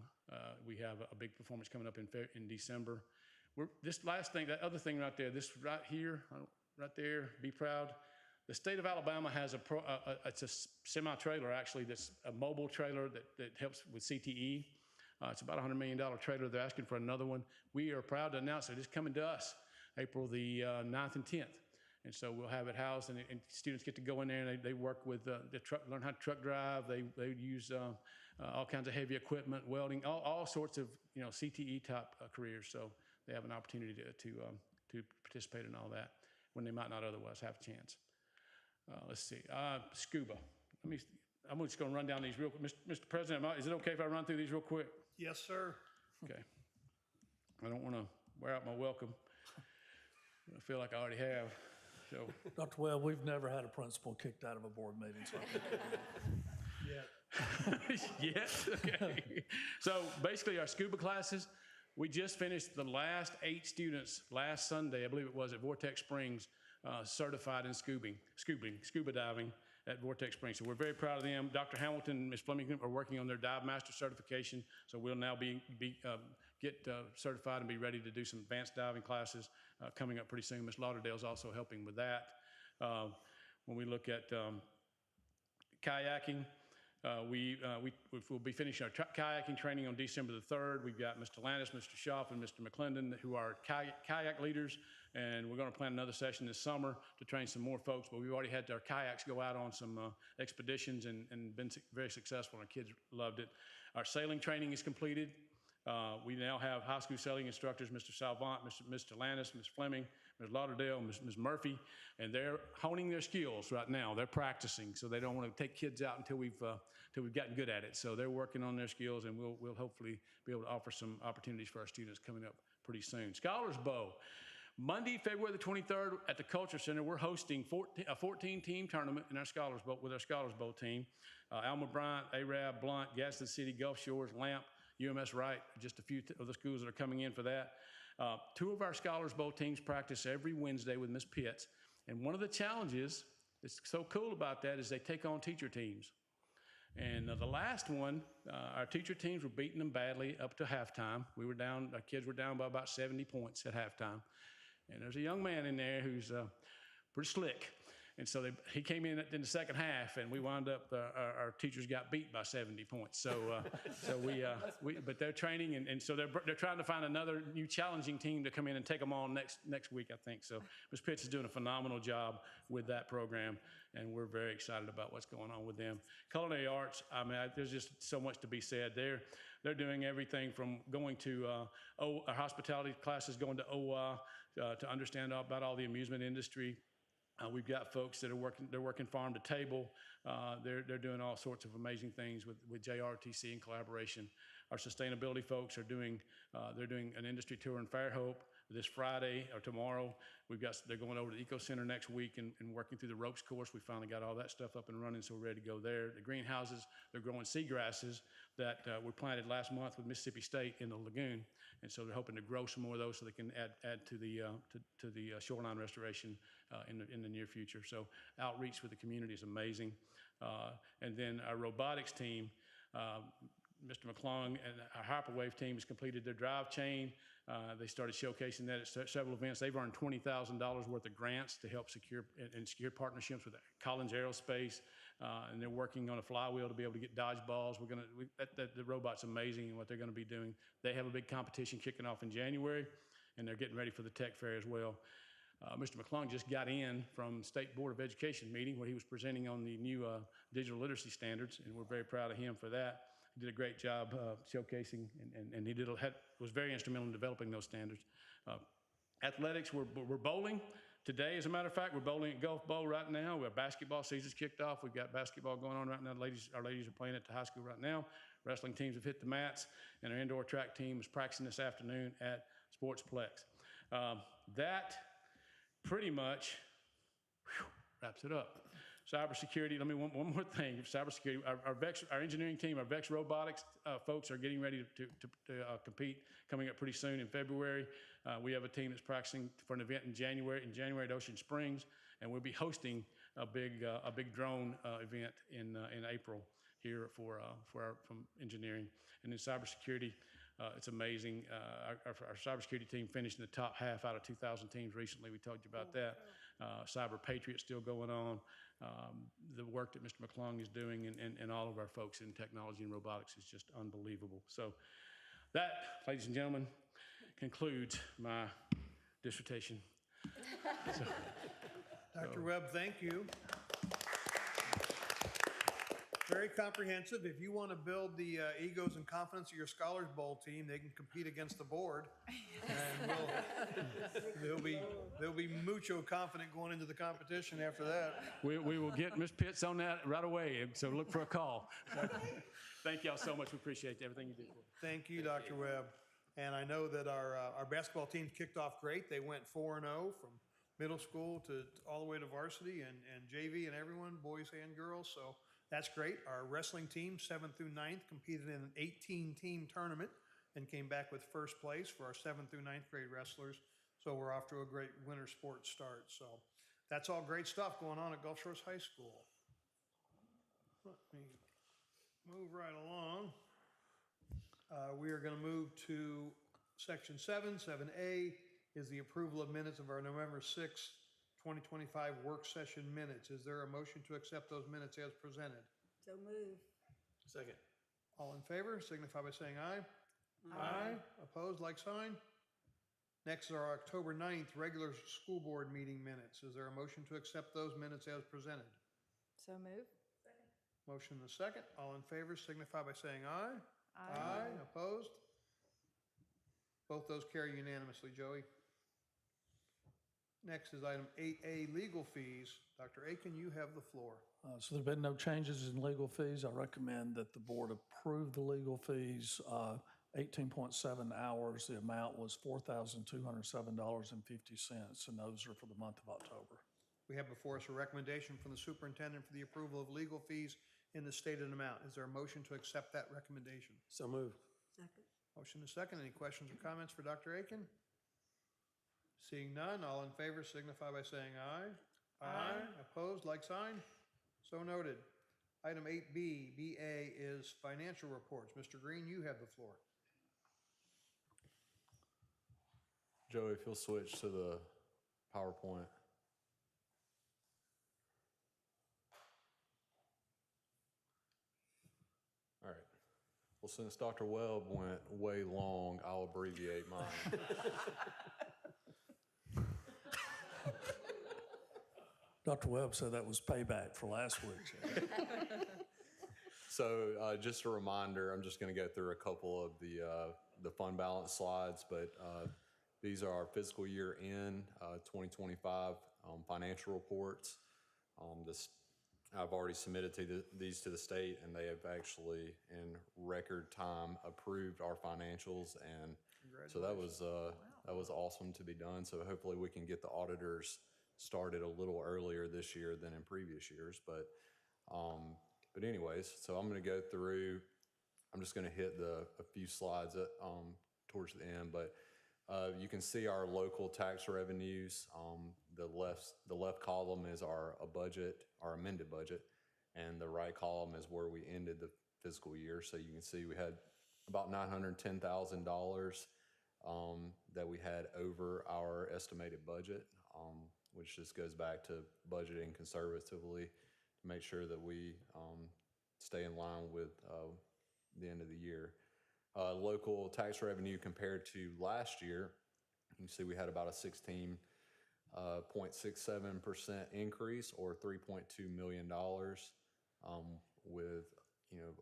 Speaker 9: We have a big performance coming up in December. This last thing, that other thing right there, this right here, right there, be proud. The state of Alabama has it's a semi-trailer actually that's a mobile trailer that helps with CTE. It's about a $100 million trailer. They're asking for another one. We are proud to announce that it's coming to us April the 9th and 10th. And so we'll have it housed, and students get to go in there and they work with the truck, learn how to truck drive. They use all kinds of heavy equipment, welding, all sorts of CTE type careers. So they have an opportunity to participate in all that when they might not otherwise have a chance. Let's see, scuba. I'm just going to run down these real quick. Mr. President, is it okay if I run through these real quick?
Speaker 1: Yes, sir.
Speaker 9: Okay. I don't want to wear out my welcome. I feel like I already have. So,
Speaker 4: Dr. Webb, we've never had a principal kicked out of a board meeting. So.
Speaker 9: Yes, okay. So basically our scuba classes, we just finished the last 8 students last Sunday, I believe it was, at Vortex Springs, certified in scuba diving at Vortex Springs. So we're very proud of them. Dr. Hamilton and Ms. Fleming are working on their dive master certification. So we'll now get certified and be ready to do some advanced diving classes coming up pretty soon. Miss Lauderdale's also helping with that. When we look at kayaking, we'll be finishing our kayaking training on December the 3rd. We've got Mr. Landis, Mr. Schaff, and Mr. McClendon, who are kayak leaders, and we're going to plan another session this summer to train some more folks, but we've already had our kayaks go out on some expeditions and been very successful, and our kids loved it. Our sailing training is completed. We now have high school sailing instructors, Mr. Salvant, Mr. Landis, Ms. Fleming, Ms. Lauderdale, Ms. Murphy, and they're honing their skills right now. They're practicing, so they don't want to take kids out until we've gotten good at it. So they're working on their skills, and we'll hopefully be able to offer some opportunities for our students coming up pretty soon. Scholars Bowl. Monday, February the 23rd at the Culture Center, we're hosting a 14-team tournament in our Scholars Bowl with our Scholars Bowl team. Alma Bryant, Arab, Blunt, Gaston City, Gulf Shores, Lamp, UMS Wright, just a few of the schools that are coming in for that. Two of our Scholars Bowl teams practice every Wednesday with Miss Pitts. And one of the challenges that's so cool about that is they take on teacher teams. And the last one, our teacher teams were beating them badly up to halftime. Our kids were down by about 70 points at halftime. And there's a young man in there who's pretty slick. And so he came in the second half, and we wound up, our teachers got beat by 70 points. So, but they're training, and so they're trying to find another new challenging team to come in and take them on next week, I think. So Ms. Pitts is doing a phenomenal job with that program, and we're very excited about what's going on with them. Culinary arts, I mean, there's just so much to be said. They're doing everything from going to our hospitality classes, going to OWA to understand about all the amusement industry. We've got folks that are working farm to table. They're doing all sorts of amazing things with JRTC in collaboration. Our sustainability folks are doing an industry tour in Fairhope this Friday or tomorrow. They're going over to the Eco Center next week and working through the ropes course. We finally got all that stuff up and running, so we're ready to go there. The greenhouses, they're growing seagrasses that were planted last month with Mississippi State in the lagoon, and so they're hoping to grow some more of those so they can add to the shoreline restoration in the near future. So outreach with the community is amazing. And then our robotics team, Mr. McClung and our Hyperwave team has completed their drive chain. They started showcasing that at several events. They've earned $20,000 worth of grants to help secure partnerships with Collins Aerospace, and they're working on a flywheel to be able to get dodgeballs. The robot's amazing in what they're going to be doing. They have a big competition kicking off in January, and they're getting ready for the tech fair as well. Mr. McClung just got in from State Board of Education meeting where he was presenting on the new digital literacy standards, and we're very proud of him for that. He did a great job showcasing, and he was very instrumental in developing those standards. Athletics, we're bowling. Today, as a matter of fact, we're bowling at Gulf Bowl right now. Our basketball season's kicked off. We've got basketball going on right now. Our ladies are playing at the high school right now. Wrestling teams have hit the mats, and our indoor track team is practicing this afternoon at Sportsplex. That pretty much wraps it up. Cybersecurity, one more thing. Cybersecurity, our engineering team, our VEX Robotics folks are getting ready to compete coming up pretty soon in February. We have a team that's practicing for an event in January at Ocean Springs, and we'll be hosting a big drone event in April here from engineering. And in cybersecurity, it's amazing. Our cybersecurity team finished in the top half out of 2,000 teams recently. We told you about that. Cyber Patriot's still going on. The work that Mr. McClung is doing and all of our folks in technology and robotics is just unbelievable. So that, ladies and gentlemen, concludes my dissertation.
Speaker 1: Dr. Webb, thank you. Very comprehensive. If you want to build the egos and confidence of your Scholars Bowl team, they can compete against the board. And they'll be mucho confident going into the competition after that.
Speaker 9: We will get Ms. Pitts on that right away, so look for a call. Thank y'all so much. We appreciate everything you did.
Speaker 1: Thank you, Dr. Webb. And I know that our basketball team kicked off great. They went 4-0 from middle school to all the way to varsity and JV and everyone, boys and girls. So that's great. Our wrestling team, 7th through 9th, competed in an 18-team tournament and came back with first place for our 7th through 9th grade wrestlers. So we're off to a great winter sports start. So that's all great stuff going on at Gulf Shores High School. Let me move right along. We are going to move to Section 7, 7A, is the approval of minutes of our November 6th, 2025 work session minutes. Is there a motion to accept those minutes as presented?
Speaker 6: So move.
Speaker 8: Second.
Speaker 1: All in favor, signify by saying aye. Aye. Opposed, like sign. Next are our October 9th regular school board meeting minutes. Is there a motion to accept those minutes as presented?
Speaker 7: So move.
Speaker 1: Motion and a second. All in favor, signify by saying aye. Aye. Opposed? Both those carry unanimously, Joey. Next is item 8A, legal fees. Dr. Aiken, you have the floor.
Speaker 4: So there've been no changes in legal fees. I recommend that the board approve the legal fees, 18.7 hours. The amount was $4,207.50, and those are for the month of October.
Speaker 1: We have before us a recommendation from the superintendent for the approval of legal fees in the stated amount. Is there a motion to accept that recommendation?
Speaker 8: So moved.
Speaker 6: Second.
Speaker 1: Motion is second. Any questions or comments for Dr. Aiken? Seeing none, all in favor signify by saying aye. Aye. Opposed, like sign? So noted. Item 8B, BA is financial reports. Mr. Green, you have the floor.
Speaker 10: Joey, if you'll switch to the PowerPoint. All right. Well, since Dr. Webb went way long, I'll abbreviate mine.
Speaker 4: Dr. Webb said that was payback for last week.
Speaker 10: So just a reminder, I'm just going to go through a couple of the fund balance slides, but these are our fiscal year end 2025 financial reports. I've already submitted these to the state, and they have actually, in record time, approved our financials, and so that was awesome to be done. So hopefully we can get the auditors started a little earlier this year than in previous years. But anyways, so I'm going to go through. I'm just going to hit a few slides towards the end, but you can see our local tax revenues. The left column is our budget, our amended budget, and the right column is where we ended the fiscal year. So you can see we had about $910,000 that we had over our estimated budget, which just goes back to budgeting conservatively to make sure that we stay in line with the end of the year. Local tax revenue compared to last year, you can see we had about a 16.67% increase, or $3.2 million, with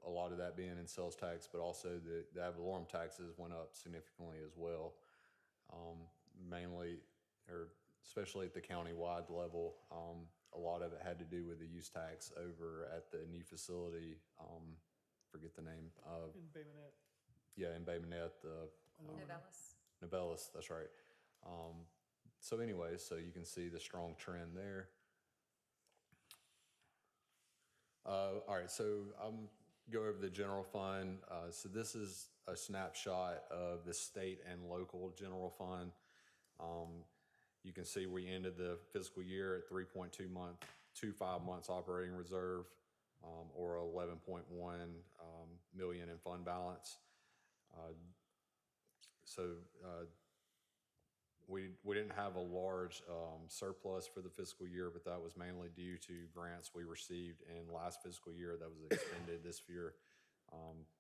Speaker 10: a lot of that being in sales tax, but also the ad valorem taxes went up significantly as well, mainly, or especially at the county-wide level. A lot of it had to do with the use tax over at the new facility. Forget the name of.
Speaker 1: In Bay Minette.
Speaker 10: Yeah, in Bay Minette, Novellis, that's right. So anyways, so you can see the strong trend there. All right, so I'm go over the general fund. So this is a snapshot of the state and local general fund. You can see we ended the fiscal year at 3.25 months operating reserve, or 11.1 million in fund balance. We didn't have a large surplus for the fiscal year, but that was mainly due to grants we received in last fiscal year that was expended this year.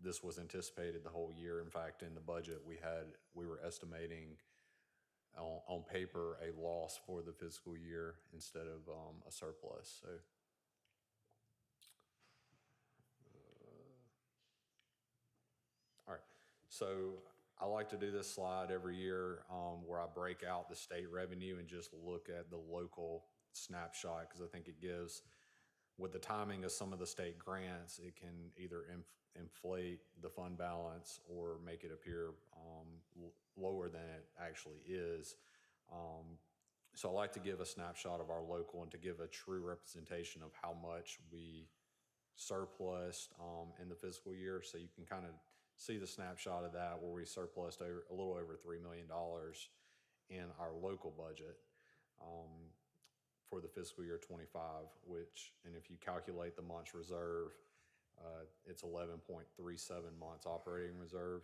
Speaker 10: This was anticipated the whole year. In fact, in the budget we were estimating on paper a loss for the fiscal year instead of a surplus. So. All right, so I like to do this slide every year where I break out the state revenue and just look at the local snapshot, because I think it gives, with the timing of some of the state grants, it can either inflate the fund balance or make it appear lower than it actually is. So I like to give a snapshot of our local and to give a true representation of how much we surplused in the fiscal year. So you can kind of see the snapshot of that, where we surplused a little over $3 million in our local budget for the fiscal year 25, which, and if you calculate the months reserve, it's 11.37 months operating reserve.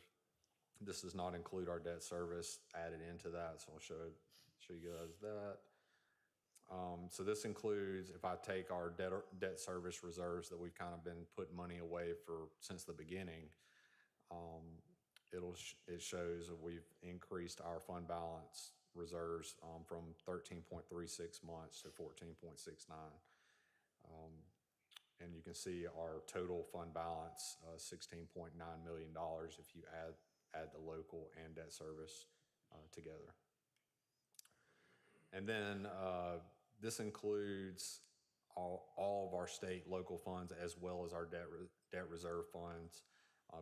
Speaker 10: This does not include our debt service added into that, so I'll show you guys that. So this includes, if I take our debt service reserves that we've kind of been putting money away for since the beginning, it shows that we've increased our fund balance reserves from 13.36 months to 14.69. And you can see our total fund balance, $16.9 million if you add the local and debt service together. And then this includes all of our state local funds as well as our debt reserve funds.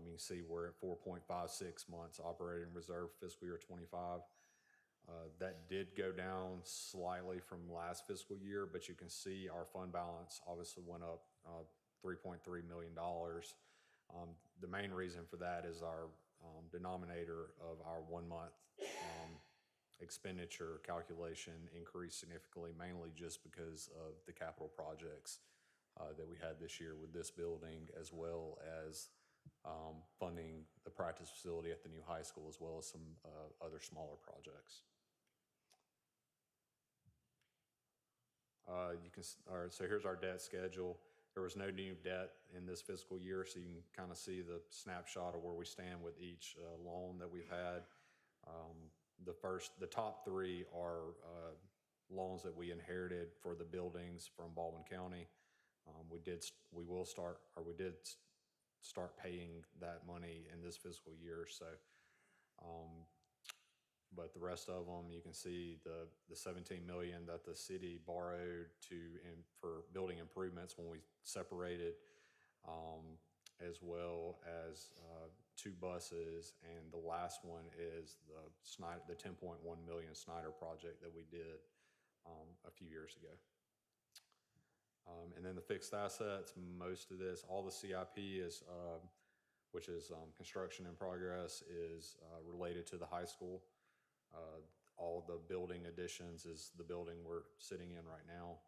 Speaker 10: You can see we're at 4.56 months operating reserve fiscal year 25. That did go down slightly from last fiscal year, but you can see our fund balance obviously went up $3.3 million. The main reason for that is our denominator of our 1 month expenditure calculation increased significantly, mainly just because of the capital projects that we had this year with this building, as well as funding the practice facility at the new high school, as well as some other smaller projects. All right, so here's our debt schedule. There was no new debt in this fiscal year, so you can kind of see the snapshot of where we stand with each loan that we've had. The top three are loans that we inherited for the buildings from Baldwin County. We did start paying that money in this fiscal year. So, but the rest of them, you can see the $17 million that the city borrowed for building improvements when we separated, as well as 2 buses, and the last one is the $10.1 million Snyder project that we did a few years ago. And then the fixed assets, most of this, all the CIP is, which is construction in progress, is related to the high school. All the building additions is the building we're sitting in right now.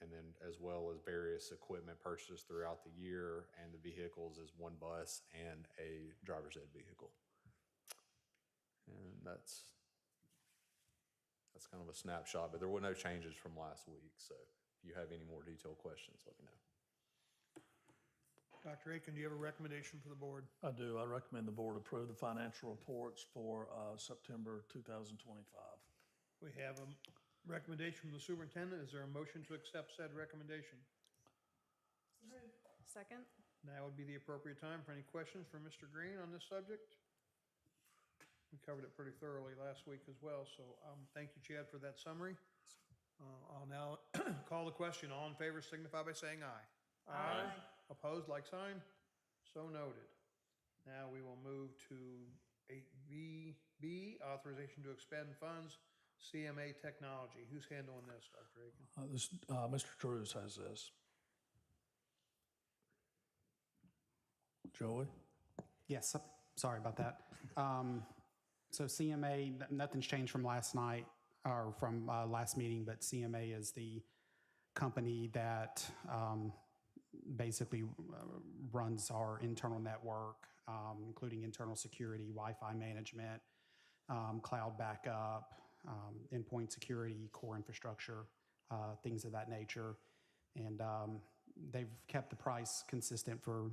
Speaker 10: And then as well as various equipment purchased throughout the year, and the vehicles is 1 bus and a driver's ed vehicle. And that's kind of a snapshot, but there were no changes from last week. So if you have any more detailed questions, let me know.
Speaker 1: Dr. Aiken, do you have a recommendation for the board?
Speaker 4: I do. I recommend the board approve the financial reports for September 2025.
Speaker 1: We have a recommendation from the superintendent. Is there a motion to accept said recommendation?
Speaker 7: Second?
Speaker 1: Now would be the appropriate time for any questions for Mr. Green on this subject. We covered it pretty thoroughly last week as well, so thank you, Chad, for that summary. I'll now call the question. All in favor signify by saying aye. Aye. Opposed, like sign. So noted. Now we will move to 8B, authorization to expend funds, CMA Technology. Who's handling this, Dr. Aiken?
Speaker 4: Mr. Drews has this. Joey?
Speaker 2: Yes, sorry about that. So CMA, nothing's changed from last night or from last meeting, but CMA is the company that basically runs our internal network, including internal security, Wi-Fi management, cloud backup, endpoint security, core infrastructure, things of that nature. And they've kept the price consistent for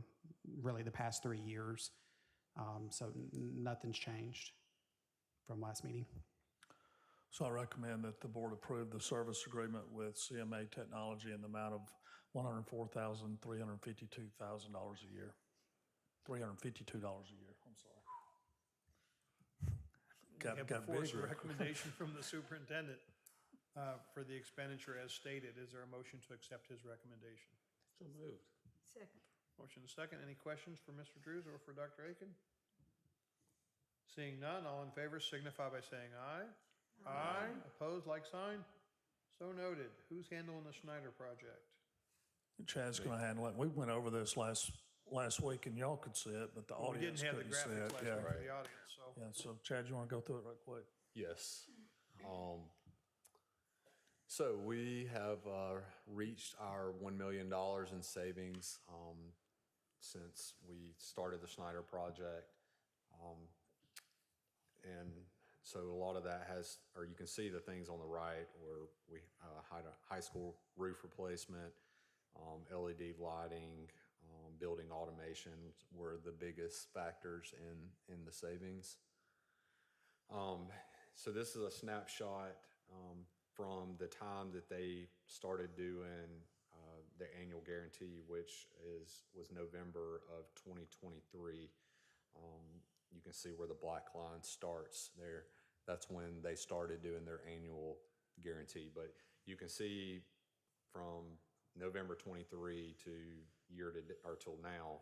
Speaker 2: really the past 3 years. So nothing's changed from last meeting.
Speaker 4: So I recommend that the board approve the service agreement with CMA Technology in the amount of $104,352,000 a year. $352 a year, I'm sorry.
Speaker 1: We have
Speaker 4: Got
Speaker 1: before us a
Speaker 4: bigger.
Speaker 1: recommendation from the superintendent for the expenditure as stated. Is there a motion to accept his recommendation?
Speaker 8: So moved.
Speaker 6: Second.
Speaker 1: Motion is second. Any questions for Mr. Drews or for Dr. Aiken? Seeing none, all in favor signify by saying aye. Aye. Opposed, like sign. So noted. Who's handling the Schneider project?
Speaker 4: Chad's going to handle it. We went over this last week, and y'all could see it, but the
Speaker 1: We didn't
Speaker 4: audience
Speaker 1: have the
Speaker 4: couldn't see
Speaker 1: graphics
Speaker 4: it.
Speaker 1: last
Speaker 4: Yeah.
Speaker 1: week for the audience, so.
Speaker 4: Yeah, so Chad, you want to go through it right quick?
Speaker 10: Yes. So we have reached our $1 million in savings since we started the Schneider project. And so a lot of that has, or you can see the things on the right where we had a high school roof replacement, LED lighting, building automation were the biggest factors in the savings. So this is a snapshot from the time that they started doing the annual guarantee, which was November of 2023. You can see where the black line starts there. That's when they started doing their annual guarantee. But you can see from November 23 to till now,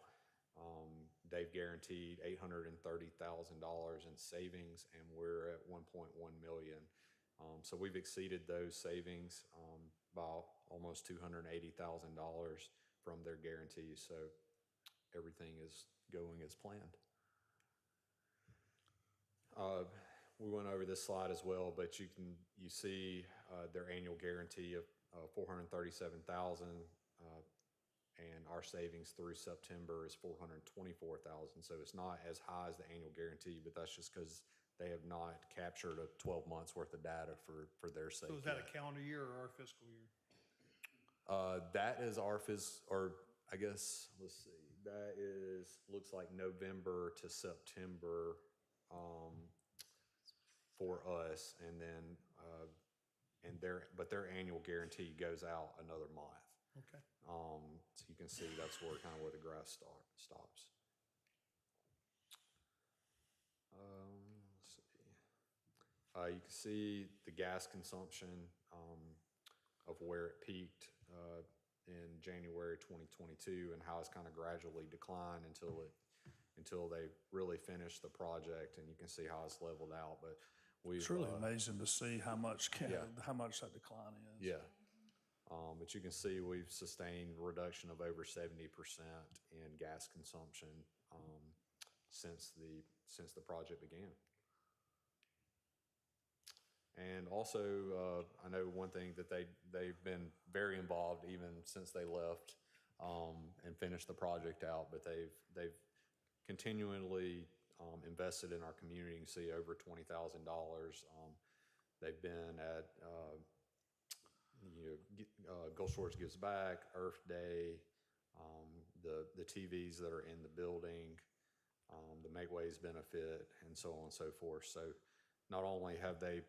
Speaker 10: they've guaranteed $830,000 in savings, and we're at 1.1 million. So we've exceeded those savings by almost $280,000 from their guarantees. So everything is going as planned. We went over this slide as well, but you see their annual guarantee of $437,000, and our savings through September is $424,000. So it's not as high as the annual guarantee, but that's just because they have not captured a 12 months worth of data for their sake.
Speaker 1: So is that a calendar year or our fiscal year?
Speaker 10: That is or I guess, let's see, that looks like November to September for us, and then but their annual guarantee goes out another month.
Speaker 1: Okay.
Speaker 10: So you can see that's where the graph stops. Let's see. You can see the gas consumption of where it peaked in January 2022 and how it's kind of gradually declined until they really finished the project, and you can see how it's leveled out. But
Speaker 4: It's really amazing to see how much that decline is.
Speaker 10: Yeah. But you can see we've sustained a reduction of over 70% in gas consumption since the project began. And also, I know one thing that they've been very involved even since they left and finished the project out, but they've continually invested in our community. You can see over $20,000. They've been at Gulf Shores Gives Back, Earth Day, the TVs that are in the building, the Make Ways benefit, and so on and so forth. So not only have they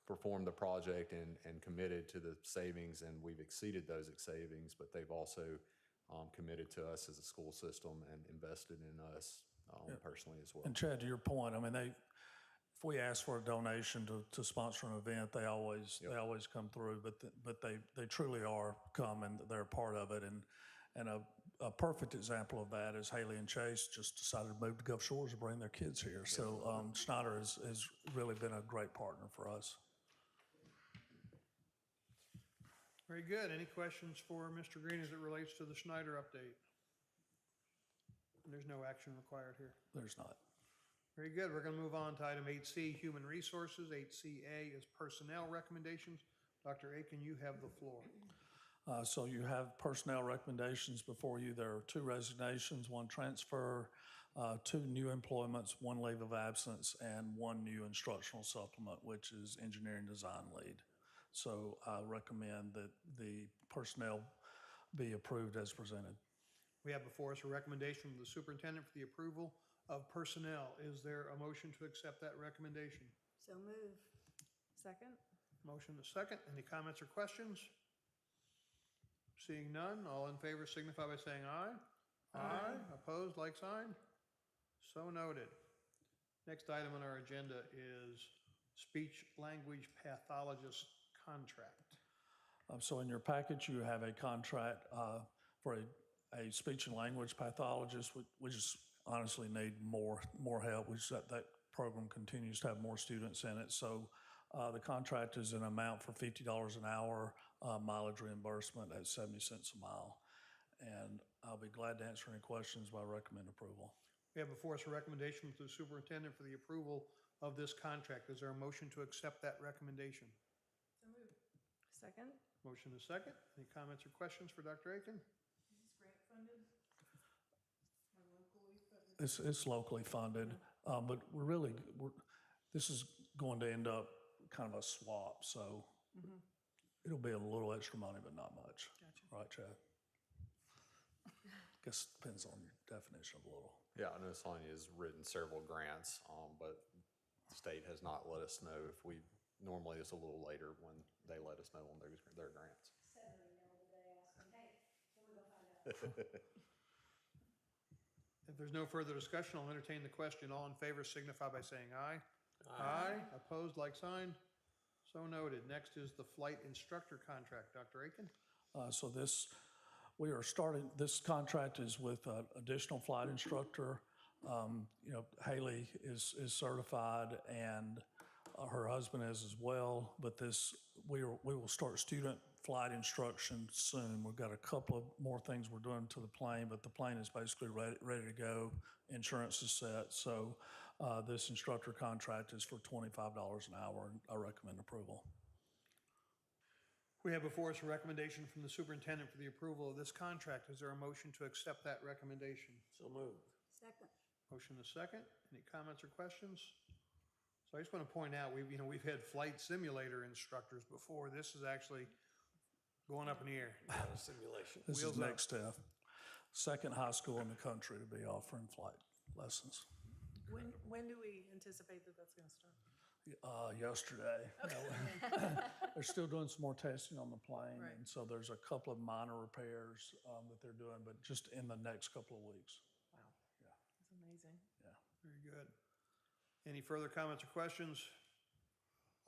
Speaker 10: performed the project and committed to the savings, and we've exceeded those savings, but they've also committed to us as a school system and invested in us personally as well.
Speaker 4: And Chad, to your point, I mean, if we ask for a donation to sponsor an event, they always come through. But they truly are come, and they're a part of it. And a perfect example of that is Haley and Chase just decided to move to Gulf Shores to bring their kids here. So Schneider has really been a great partner for us.
Speaker 1: Very good. Any questions for Mr. Green as it relates to the Schneider update? There's no action required here.
Speaker 4: There's not.
Speaker 1: Very good. We're going to move on to item 8C, Human Resources. 8CA is Personnel Recommendations. Dr. Aiken, you have the floor.
Speaker 4: So you have personnel recommendations before you. There are 2 resignations, 1 transfer, 2 new employments, 1 leave of absence, and 1 new instructional supplement, which is engineering design lead. So I recommend that the personnel be approved as presented.
Speaker 1: We have before us a recommendation from the superintendent for the approval of personnel. Is there a motion to accept that recommendation?
Speaker 6: So move.
Speaker 7: Second?
Speaker 1: Motion to second. Any comments or questions? Seeing none, all in favor signify by saying aye. Aye. Opposed, like sign? So noted. Next item on our agenda is speech language pathologist contract.
Speaker 4: So in your package, you have a contract for a speech and language pathologist. We just honestly need more help. That program continues to have more students in it. So the contract is an amount for $50 an hour, mileage reimbursement at 70 cents a mile. And I'll be glad to answer any questions, but I recommend approval.
Speaker 1: We have before us a recommendation from the superintendent for the approval of this contract. Is there a motion to accept that recommendation?
Speaker 7: So moved. Second?
Speaker 1: Motion is second. Any comments or questions for Dr. Aiken?
Speaker 4: It's locally funded, but this is going to end up kind of a swap, so it'll be a little extra money, but not much. Right, Chad? Guess it depends on your definition of little.
Speaker 10: Yeah, I know Sonia has written several grants, but the state has not let us know if normally it's a little later when they let us know on their grants.
Speaker 1: If there's no further discussion, I'll entertain the question. All in favor signify by saying aye. Aye. Opposed, like sign. So noted. Next is the flight instructor contract. Dr. Aiken?
Speaker 4: So this contract is with an additional flight instructor. Haley is certified and her husband is as well, but we will start student flight instruction soon. We've got a couple of more things we're doing to the plane, but the plane is basically ready to go. Insurance is set. So this instructor contract is for $25 an hour, and I recommend approval.
Speaker 1: We have before us a recommendation from the superintendent for the approval of this contract. Is there a motion to accept that recommendation?
Speaker 8: So moved.
Speaker 6: Second.
Speaker 1: Motion is second. Any comments or questions? So I just want to point out, we've had flight simulator instructors before. This is actually going up in the air.
Speaker 8: Not a simulation.
Speaker 4: This
Speaker 1: Wheels
Speaker 4: is
Speaker 1: up.
Speaker 4: next step. Second high school in the country to be offering flight lessons.
Speaker 5: When do we anticipate that that's going to start?
Speaker 4: Yesterday. They're still doing some more testing on the plane,
Speaker 5: Right.
Speaker 4: and so there's a couple of minor repairs that they're doing, but just in the next couple of weeks.
Speaker 5: Wow. That's amazing.
Speaker 1: Very good. Any further comments or questions?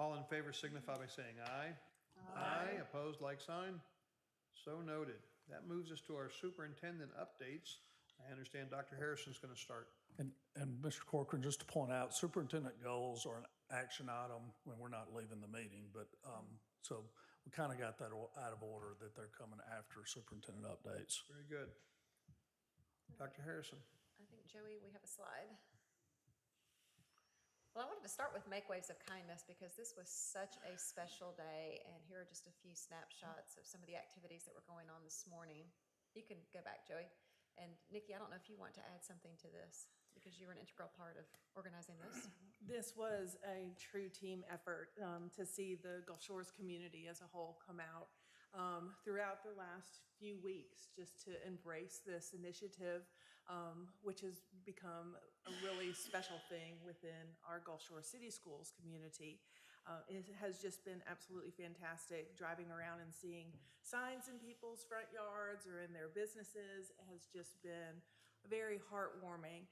Speaker 1: All in favor signify by saying aye. Aye. Opposed, like sign. So noted. That moves us to our superintendent updates. I understand Dr. Harrison's going to start.
Speaker 4: And Mr. Corcoran, just to point out, superintendent goals are an action item when we're not leaving the meeting, but so we kind of got that out of order that they're coming after superintendent updates.
Speaker 1: Very good. Dr. Harrison.
Speaker 3: I think, Joey, we have a slide. Well, I wanted to start with Make Waves of Kindness because this was such a special day, and here are just a few snapshots of some of the activities that were going on this morning. You can go back, Joey. And Nikki, I don't know if you want to add something to this because you were an integral part of organizing this.
Speaker 5: This was a true team effort to see the Gulf Shores community as a whole come out throughout the last few weeks just to embrace this initiative, which has become a really special thing within our Gulf Shores City Schools community. It has just been absolutely fantastic. Driving around and seeing signs in people's front yards or in their businesses has just been very heartwarming.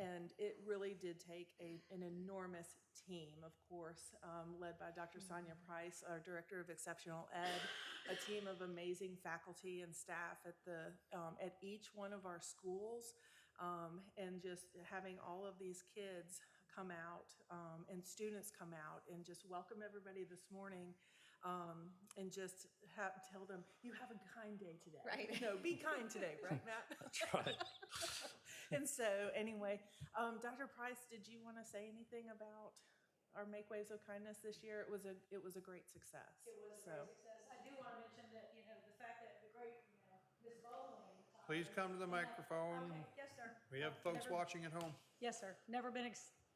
Speaker 5: And it really did take an enormous team, of course, led by Dr. Sonia Price, our Director of Exceptional Ed, a team of amazing faculty and staff at each one of our schools, and just having all of these kids come out and students come out and just welcome everybody this morning and just tell them, you have a kind day today.
Speaker 3: Right.
Speaker 5: No, be kind today, right, Matt?
Speaker 4: That's right.
Speaker 5: And so anyway, Dr. Price, did you want to say anything about our Make Waves of Kindness this year? It was a great success.
Speaker 6: It was a great success. I do want to mention that, the fact that the great, Ms. Bowling.
Speaker 1: Please come to the microphone.
Speaker 6: Okay, yes, sir.
Speaker 1: We have folks watching at home.
Speaker 6: Yes, sir. Never been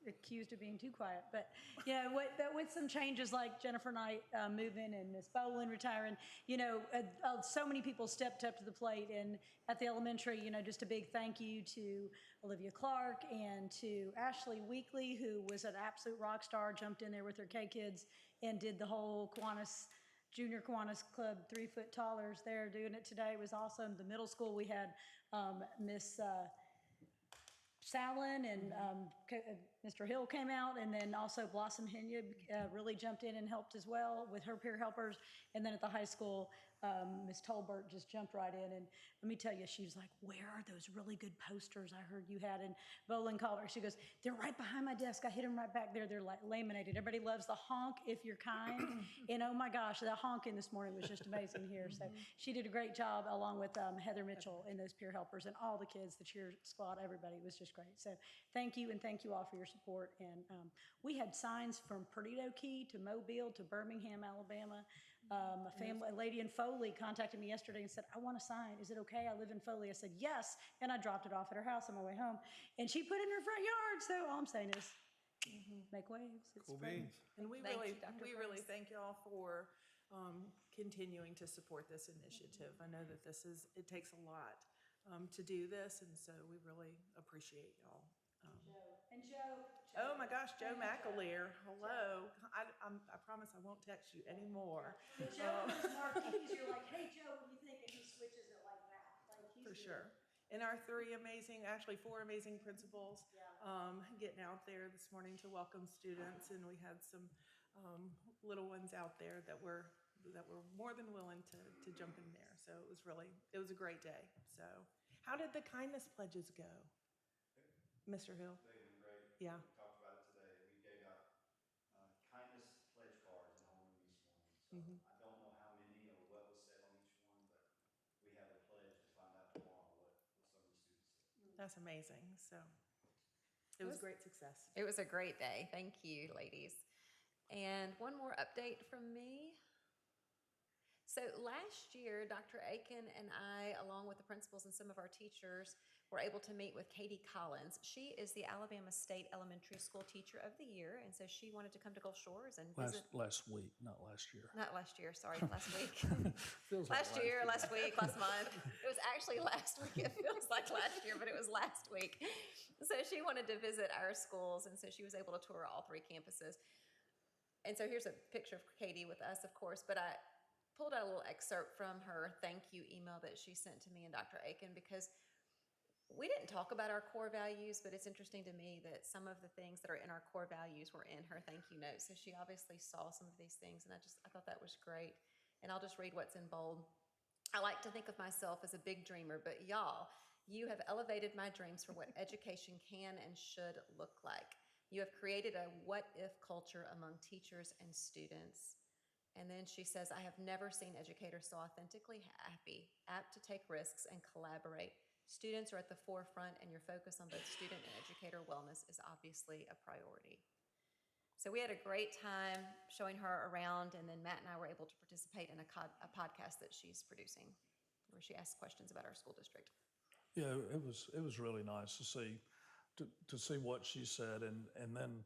Speaker 6: accused of being too quiet, but with some changes like Jennifer Knight moving and Miss Bowen retiring, so many people stepped up to the plate. And at the elementary, just a big thank you to Olivia Clark and to Ashley Weekly, who was an absolute rock star, jumped in there with her K-Kids and did the whole Kiwanis Junior Kiwanis Club 3 foot tallers there doing it today. It was awesome. The middle school, we had Miss Sallin and Mr. Hill came out, and then also Blossom Hinyub really jumped in and helped as well with her peer helpers. And then at the high school, Miss Tolbert just jumped right in. And let me tell you, she was like, where are those really good posters I heard you had? And Bolin called her. She goes, they're right behind my desk. I hit them right back there. They're like laminated. Everybody loves the honk if you're kind. And oh my gosh, the honking this morning was just amazing here. So she did a great job along with Heather Mitchell and those peer helpers and all the kids, the cheer squad, everybody. It was just great. So thank you, and thank you all for your support. And we had signs from Perdido Key to Mobile to Birmingham, Alabama. A lady in Foley contacted me yesterday and said, I want a sign. Is it okay? I live in Foley. I said, yes. And I dropped it off at her house on my way home. And she put it in her front yard. So all I'm saying is, make waves. It's
Speaker 1: Cool
Speaker 6: spreading.
Speaker 1: beans.
Speaker 5: And we
Speaker 3: Thank
Speaker 5: really,
Speaker 3: you, Dr.
Speaker 5: we really
Speaker 3: Price.
Speaker 5: thank y'all for continuing to support this initiative. I know that it takes a lot to do this, and so we really appreciate y'all.
Speaker 6: And Joe.
Speaker 5: Oh my gosh, Joe McAleer, hello. I promise I won't text you anymore.
Speaker 6: Joe is marquees. You're like, hey, Joe, what do you think? And he switches it like that. Like, he's
Speaker 5: For
Speaker 6: good.
Speaker 5: sure. And our four amazing principals getting out there this morning to welcome students, and we had some little ones out there that were more than willing to jump in there. So it was a great day. So how did the kindness pledges go, Mr. Hill?
Speaker 11: They went great.
Speaker 5: Yeah.
Speaker 11: We talked about it today. We gave out kindness pledge cards in honoring each one. So
Speaker 5: Mhm.
Speaker 11: I don't know how many or what was said on each one, but we have a pledge to find out tomorrow what some of the students said.
Speaker 5: That's amazing. So it was great success.
Speaker 3: It was a great day. Thank you, ladies. And one more update from me. So last year, Dr. Aiken and I, along with the principals and some of our teachers, were able to meet with Katie Collins. She is the Alabama State Elementary School Teacher of the Year, and so she wanted to come to Gulf Shores and visit.
Speaker 4: Last week, not last year.
Speaker 3: Not last year, sorry, last week.
Speaker 4: Feels like
Speaker 3: Last year, last week, last month. It was actually last week. It feels like last year, but it was last week. So she wanted to visit our schools, and so she was able to tour all 3 campuses. And so here's a picture of Katie with us, of course, but I pulled out a little excerpt from her thank you email that she sent to me and Dr. Aiken, because we didn't talk about our core values, but it's interesting to me that some of the things that are in our core values were in her thank you note. So she obviously saw some of these things, and I thought that was great. And I'll just read what's in bold. I like to think of myself as a big dreamer, but y'all, you have elevated my dreams for what education can and should look like. You have created a what-if culture among teachers and students. And then she says, I have never seen educators so authentically happy, apt to take risks, and collaborate. Students are at the forefront, and your focus on both student and educator wellness is obviously a priority. So we had a great time showing her around, and then Matt and I were able to participate in a podcast that she's producing, where she asks questions about our school district.
Speaker 4: Yeah, it was really nice to see what she said, and then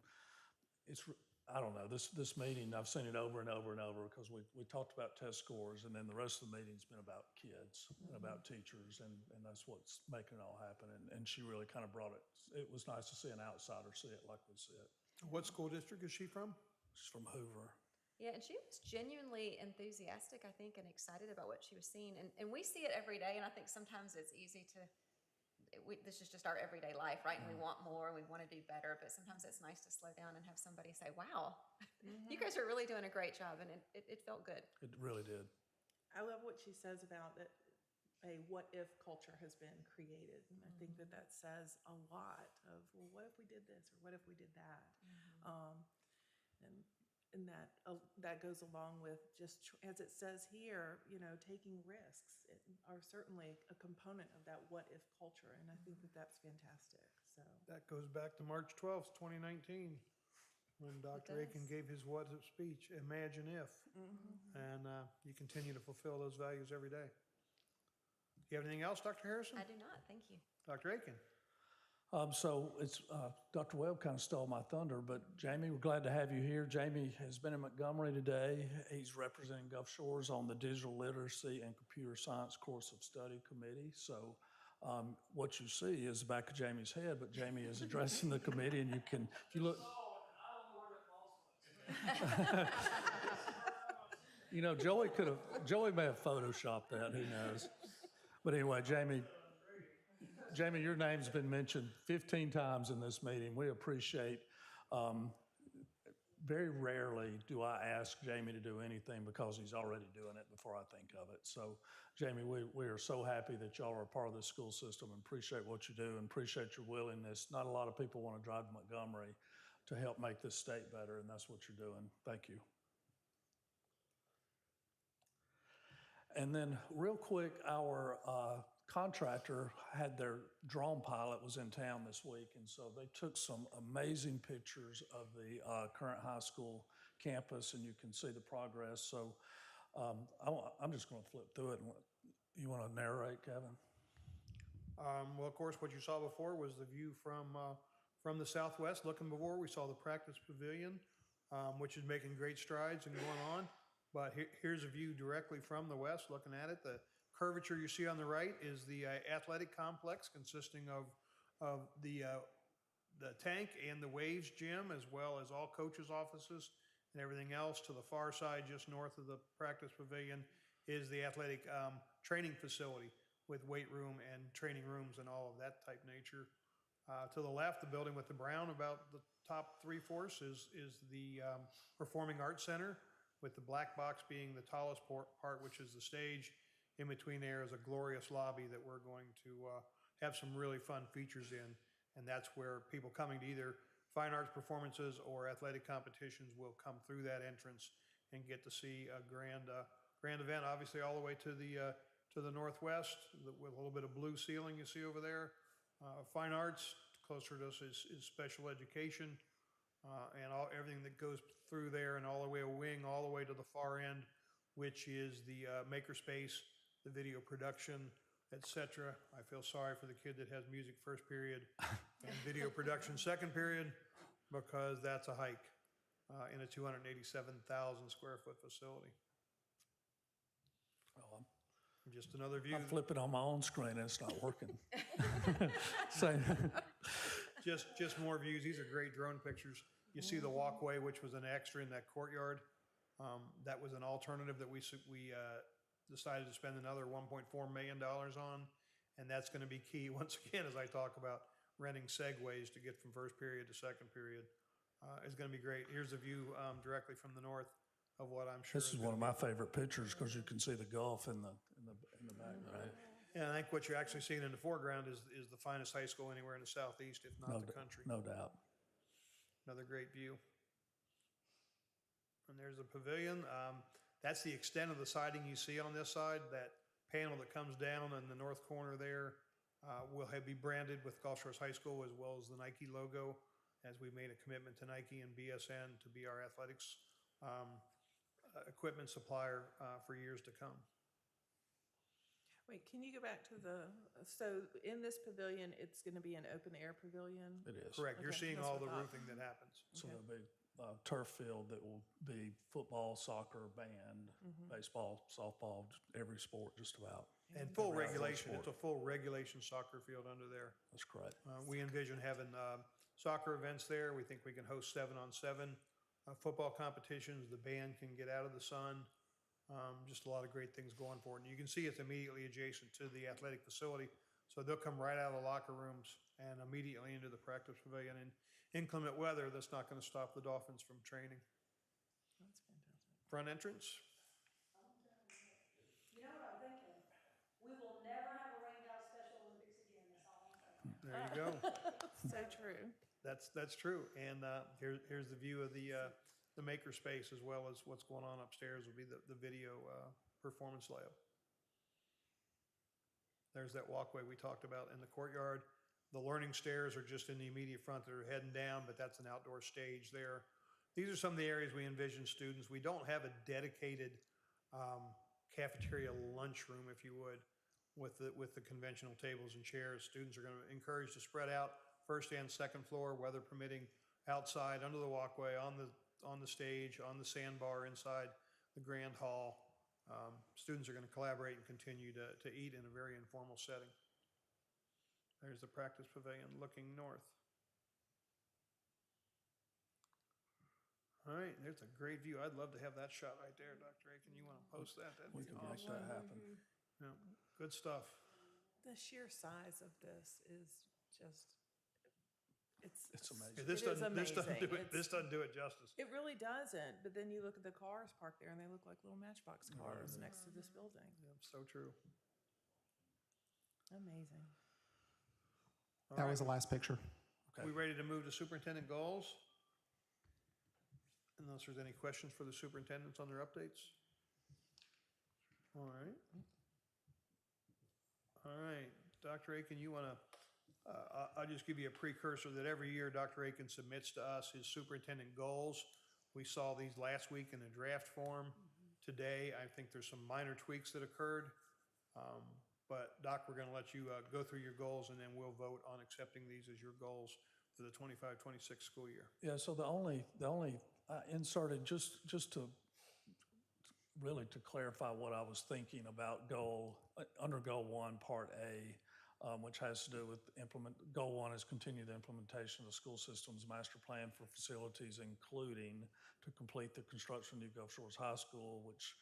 Speaker 4: I don't know, this meeting, I've seen it over and over and over, because we talked about test scores, and then the rest of the meeting's been about kids and about teachers, and that's what's making it all happen. And she really kind of brought it. It was nice to see an outsider see it like we see it.
Speaker 1: What school district is she from?
Speaker 4: She's from Hoover.
Speaker 3: Yeah, and she was genuinely enthusiastic, I think, and excited about what she was seeing. And we see it every day, and I think sometimes it's easy to, this is just our everyday life, right? And we want more, and we want to do better, but sometimes it's nice to slow down and have somebody say, wow, you guys are really doing a great job, and it felt good.
Speaker 4: It really did.
Speaker 5: I love what she says about that a what-if culture has been created. And I think that says a lot of, well, what if we did this, or what if we did that? And that goes along with just, as it says here, taking risks are certainly a component of that what-if culture, and I think that that's fantastic, so.
Speaker 1: That goes back to March 12th, 2019, when Dr. Aiken gave his what-if speech, Imagine If. And you continue to fulfill those values every day. Do you have anything else, Dr. Harrison?
Speaker 3: I do not, thank you.
Speaker 1: Dr. Aiken?
Speaker 4: So it's, Dr. Webb kind of stole my thunder, but Jamie, we're glad to have you here. Jamie has been in Montgomery today. He's representing Gulf Shores on the Digital Literacy and Computer Science Course of Study Committee. So what you see is the back of Jamie's head, but Jamie is addressing the committee, and you can, if you look. Joey may have photoshopped that, who knows? But anyway, Jamie, your name's been mentioned 15 times in this meeting. We appreciate, very rarely do I ask Jamie to do anything because he's already doing it before I think of it. So, Jamie, we are so happy that y'all are a part of this school system, and appreciate what you do, and appreciate your willingness. Not a lot of people want to drive to Montgomery to help make this state better, and that's what you're doing. Thank you. And then real quick, our contractor had their drone pilot was in town this week, and so they took some amazing pictures of the current high school campus, and you can see the progress. So I'm just going to flip through it. You want to narrate, Kevin?
Speaker 1: Well, of course, what you saw before was the view from the southwest. Looking before, we saw the practice pavilion, which is making great strides and going on. But here's a view directly from the west, looking at it. The curvature you see on the right is the athletic complex consisting of the tank and the Waves gym, as well as all coaches' offices and everything else. To the far side, just north of the practice pavilion, is the athletic training facility with weight room and training rooms and all of that type nature. To the left, the building with the brown, about the top 3/4 is the Performing Arts Center, with the black box being the tallest part, which is the stage. In between there is a glorious lobby that we're going to have some really fun features in, and that's where people coming to either fine arts performances or athletic competitions will come through that entrance and get to see a grand event. Obviously, all the way to the northwest, with a little bit of blue ceiling you see over there. Fine arts, closer to us is special education, and everything that goes through there, and all the way a wing, all the way to the far end, which is the makerspace, the video production, etc. I feel sorry for the kid that has music first period and video production second period, because that's a hike in a 287,000 square foot facility.
Speaker 4: Well,
Speaker 1: Just another view.
Speaker 4: I'm flipping on my own screen and it's not working. So,
Speaker 1: Just more views. These are great drone pictures. You see the walkway, which was an extra in that courtyard. That was an alternative that we decided to spend another $1.4 million on. And that's going to be key, once again, as I talk about renting segways to get from first period to second period. It's going to be great. Here's a view directly from the north of what I'm sure.
Speaker 4: this is one of my favorite pictures because you can see the Gulf in the background.
Speaker 1: And I think what you're actually seeing in the foreground is the finest high school anywhere in the southeast, if not the country.
Speaker 4: No doubt.
Speaker 1: Another great view. And there's the pavilion. That's the extent of the siding you see on this side. That panel that comes down in the north corner there will be branded with Gulf Shores High School, as well as the Nike logo, as we made a commitment to Nike and BSN to be our athletics equipment supplier for years to come.
Speaker 5: Wait, can you go back to so in this pavilion, it's going to be an open air pavilion?
Speaker 4: It is.
Speaker 1: Correct. You're
Speaker 5: Okay,
Speaker 1: seeing
Speaker 5: that's
Speaker 1: all
Speaker 5: what
Speaker 1: the
Speaker 5: I thought.
Speaker 1: roofing that happens.
Speaker 4: So there'll be a turf field that will be football, soccer, band, baseball, softball, every sport just about.
Speaker 1: And full
Speaker 4: Every outdoor
Speaker 1: regulation.
Speaker 4: sport.
Speaker 1: It's a full regulation soccer field under there.
Speaker 4: That's correct.
Speaker 1: We envision having soccer events there. We think we can host 7-on-7 football competitions. The band can get out of the sun. Just a lot of great things going for it. And you can see it's immediately adjacent to the athletic facility. So they'll come right out of the locker rooms and immediately into the practice pavilion. In inclement weather, that's not going to stop the Dolphins from training.
Speaker 5: That's fantastic.
Speaker 1: Front entrance.
Speaker 6: You know what I'm thinking? We will never have a rained out Special Olympics again, that's all I'm saying.
Speaker 1: There you go.
Speaker 5: So true.
Speaker 1: That's true. And here's the view of the maker space, as well as what's going on upstairs will be the video performance lab. There's that walkway we talked about in the courtyard. The learning stairs are just in the immediate front. They're heading down, but that's an outdoor stage there. These are some of the areas we envision students. We don't have a dedicated cafeteria lunchroom, if you would, with the conventional tables and chairs. Students are going to encourage to spread out first and second floor, weather permitting, outside, under the walkway, on the stage, on the sandbar inside the grand hall. Students are going to collaborate and continue to eat in a very informal setting. There's the practice pavilion looking north. All right, there's a great view. I'd love to have that shot right there, Dr. Aiken. You want to post that? That'd
Speaker 4: We
Speaker 1: be
Speaker 4: can make
Speaker 1: awesome.
Speaker 4: that happen.
Speaker 1: Yeah, good stuff.
Speaker 5: The sheer size of this is just,
Speaker 4: It's amazing.
Speaker 1: Yeah, this
Speaker 5: It is
Speaker 1: doesn't do
Speaker 5: amazing.
Speaker 1: it. This doesn't do it justice.
Speaker 5: It really doesn't, but then you look at the cars parked there and they look like little Matchbox cars next to this building.
Speaker 1: Yeah, so true.
Speaker 5: Amazing.
Speaker 1: All
Speaker 2: That
Speaker 1: right,
Speaker 2: was the last picture.
Speaker 1: we ready to move to superintendent goals? Unless there's any questions for the superintendents on their updates? All right. All right, Dr. Aiken, you want to, I'll just give you a precursor that every year Dr. Aiken submits to us his superintendent goals. We saw these last week in the draft form. today. I think there's some minor tweaks that occurred. But Doc, we're going to let you go through your goals, and then we'll vote on accepting these as your goals for the 25-26 school year.
Speaker 4: Yeah, so the only inserted, just to really to clarify what I was thinking about under Goal 1, Part A, which has to do with Goal 1 is continue the implementation of the school system's master plan for facilities, including to complete the construction of New Gulf Shores High School, which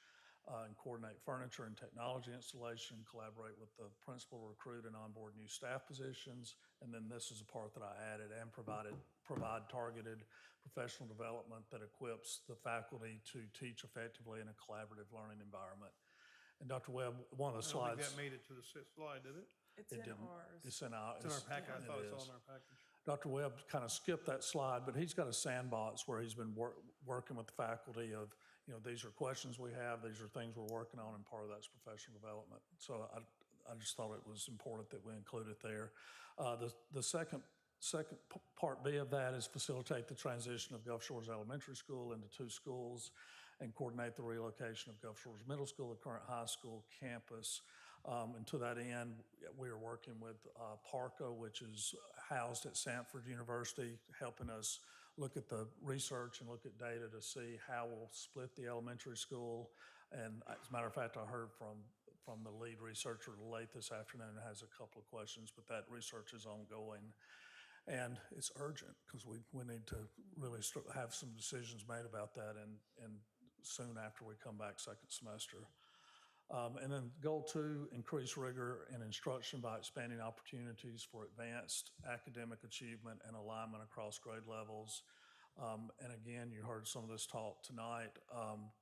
Speaker 4: and coordinate furniture and technology installation, collaborate with the principal, recruit and onboard new staff positions. And then this is a part that I added, and provide targeted professional development that equips the faculty to teach effectively in a collaborative learning environment. And Dr. Webb, one of the
Speaker 1: I don't
Speaker 4: slides.
Speaker 1: think that made it to the slide, did it?
Speaker 5: It's
Speaker 4: It
Speaker 5: in
Speaker 4: didn't.
Speaker 5: ours.
Speaker 4: It's in our.
Speaker 1: It's in our packet. I thought
Speaker 4: It
Speaker 1: it's all
Speaker 4: is.
Speaker 1: in our package.
Speaker 4: Dr. Webb kind of skipped that slide, but he's got a sandbox where he's been working with the faculty of, these are questions we have, these are things we're working on, and part of that's professional development. So I just thought it was important that we include it there. The second part B of that is facilitate the transition of Gulf Shores Elementary School into 2 schools and coordinate the relocation of Gulf Shores Middle School, the current high school campus. And to that end, we are working with PARCO, which is housed at Sanford University, helping us look at the research and look at data to see how we'll split the elementary school. And as a matter of fact, I heard from the lead researcher late this afternoon, has a couple of questions, but that research is ongoing. And it's urgent because we need to really have some decisions made about that and soon after we come back second semester. And then Goal 2, increase rigor in instruction by expanding opportunities for advanced academic achievement and alignment across grade levels. And again, you heard some of this talk tonight.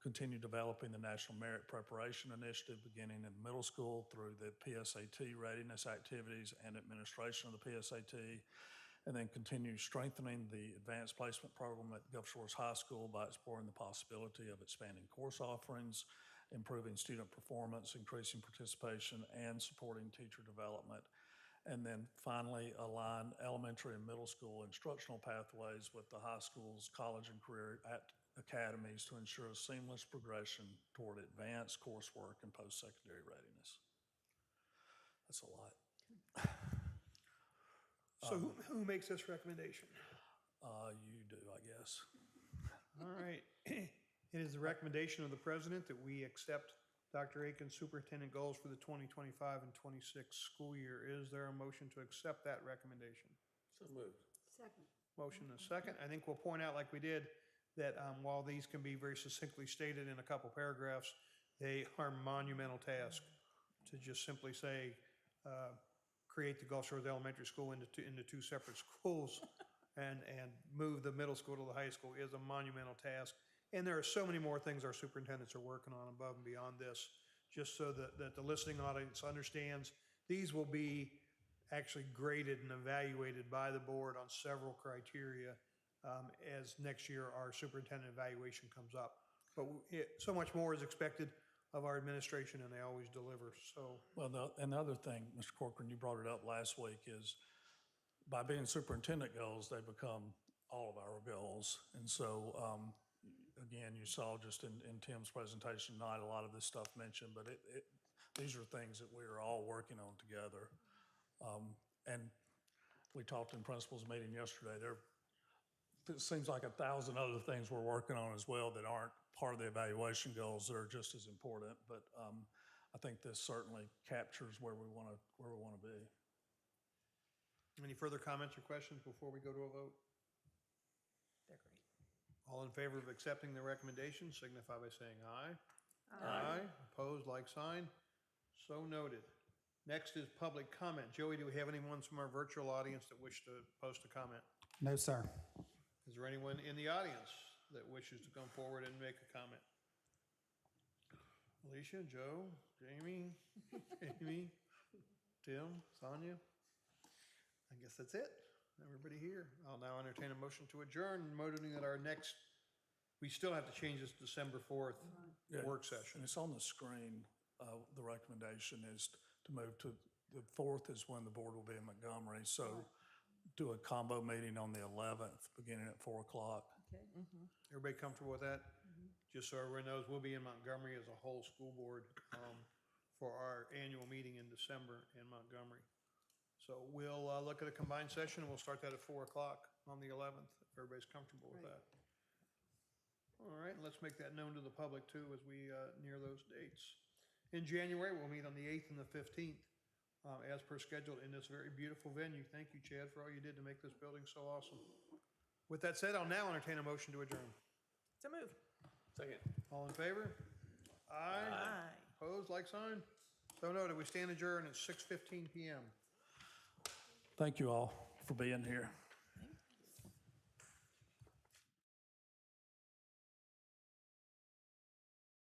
Speaker 4: Continue developing the National Merit Preparation Initiative beginning in middle school through the PSAT readiness activities and administration of the PSAT. And then continue strengthening the advanced placement program at Gulf Shores High School by exploring the possibility of expanding course offerings, improving student performance, increasing participation, and supporting teacher development. And then finally, align elementary and middle school instructional pathways with the high school's college and career academies to ensure a seamless progression toward advanced coursework and post-secondary readiness. That's a lot.
Speaker 1: So who makes this recommendation?
Speaker 4: You do, I guess.
Speaker 1: All right. It is the recommendation of the president that we accept Dr. Aiken's superintendent goals for the 2025 and 26 school year. Is there a motion to accept that recommendation?
Speaker 8: So moved.
Speaker 6: Second.
Speaker 1: Motion and a second. I think we'll point out, like we did, that while these can be very succinctly stated in a couple paragraphs, they are monumental tasks to just simply say, create the Gulf Shores Elementary School into 2 separate schools and move the middle school to the high school is a monumental task. And there are so many more things our superintendents are working on above and beyond this, just so that the listening audience understands. These will be actually graded and evaluated by the board on several criteria as next year our superintendent evaluation comes up. But so much more is expected of our administration, and they always deliver. So,
Speaker 4: Well, and the other thing, Mr. Corcoran, you brought it up last week, is by being superintendent goals, they become all of our goals. And so, again, you saw just in Tim's presentation tonight, a lot of this stuff mentioned, but these are things that we are all working on together. And we talked in principals meeting yesterday. It seems like 1,000 other things we're working on as well that aren't part of the evaluation goals that are just as important. But I think this certainly captures where we want to be.
Speaker 1: any further comments or questions before we go to a vote?
Speaker 5: They're great.
Speaker 1: All in favor of accepting the recommendation signify by saying aye. Aye. Opposed, like sign. So noted. Next is public comment. Joey, do we have anyone from our virtual audience that wish to post a comment?
Speaker 2: No, sir.
Speaker 1: Is there anyone in the audience that wishes to come forward and make a comment? Alicia, Joe, Jamie, Amy, Tim, Sonia? I guess that's it. Everybody here. I'll now entertain a motion to adjourn, noting that our next, we still have to change this December 4th work session.
Speaker 4: And it's on the screen. The recommendation is to move to the 4th is when the board will be in Montgomery. So do a combo meeting on the 11th, beginning at 4 o'clock.
Speaker 6: Okay.
Speaker 1: Everybody comfortable with that? just so everyone knows, we'll be in Montgomery as a whole school board for our annual meeting in December in Montgomery. So we'll look at a combined session, and we'll start that at 4 o'clock on the 11th, if everybody's comfortable with that. All right, and let's make that known to the public too as we near those dates. In January, we'll meet on the 8th and the 15th, as per schedule in this very beautiful venue. Thank you, Chad, for all you did to make this building so awesome. With that said, I'll now entertain a motion to adjourn.
Speaker 5: So move.
Speaker 8: Second.
Speaker 1: All in favor? Aye.
Speaker 5: Aye.
Speaker 1: Opposed, like sign? So noted. We stand adjourned at 6:15 PM.
Speaker 4: Thank you all for being here.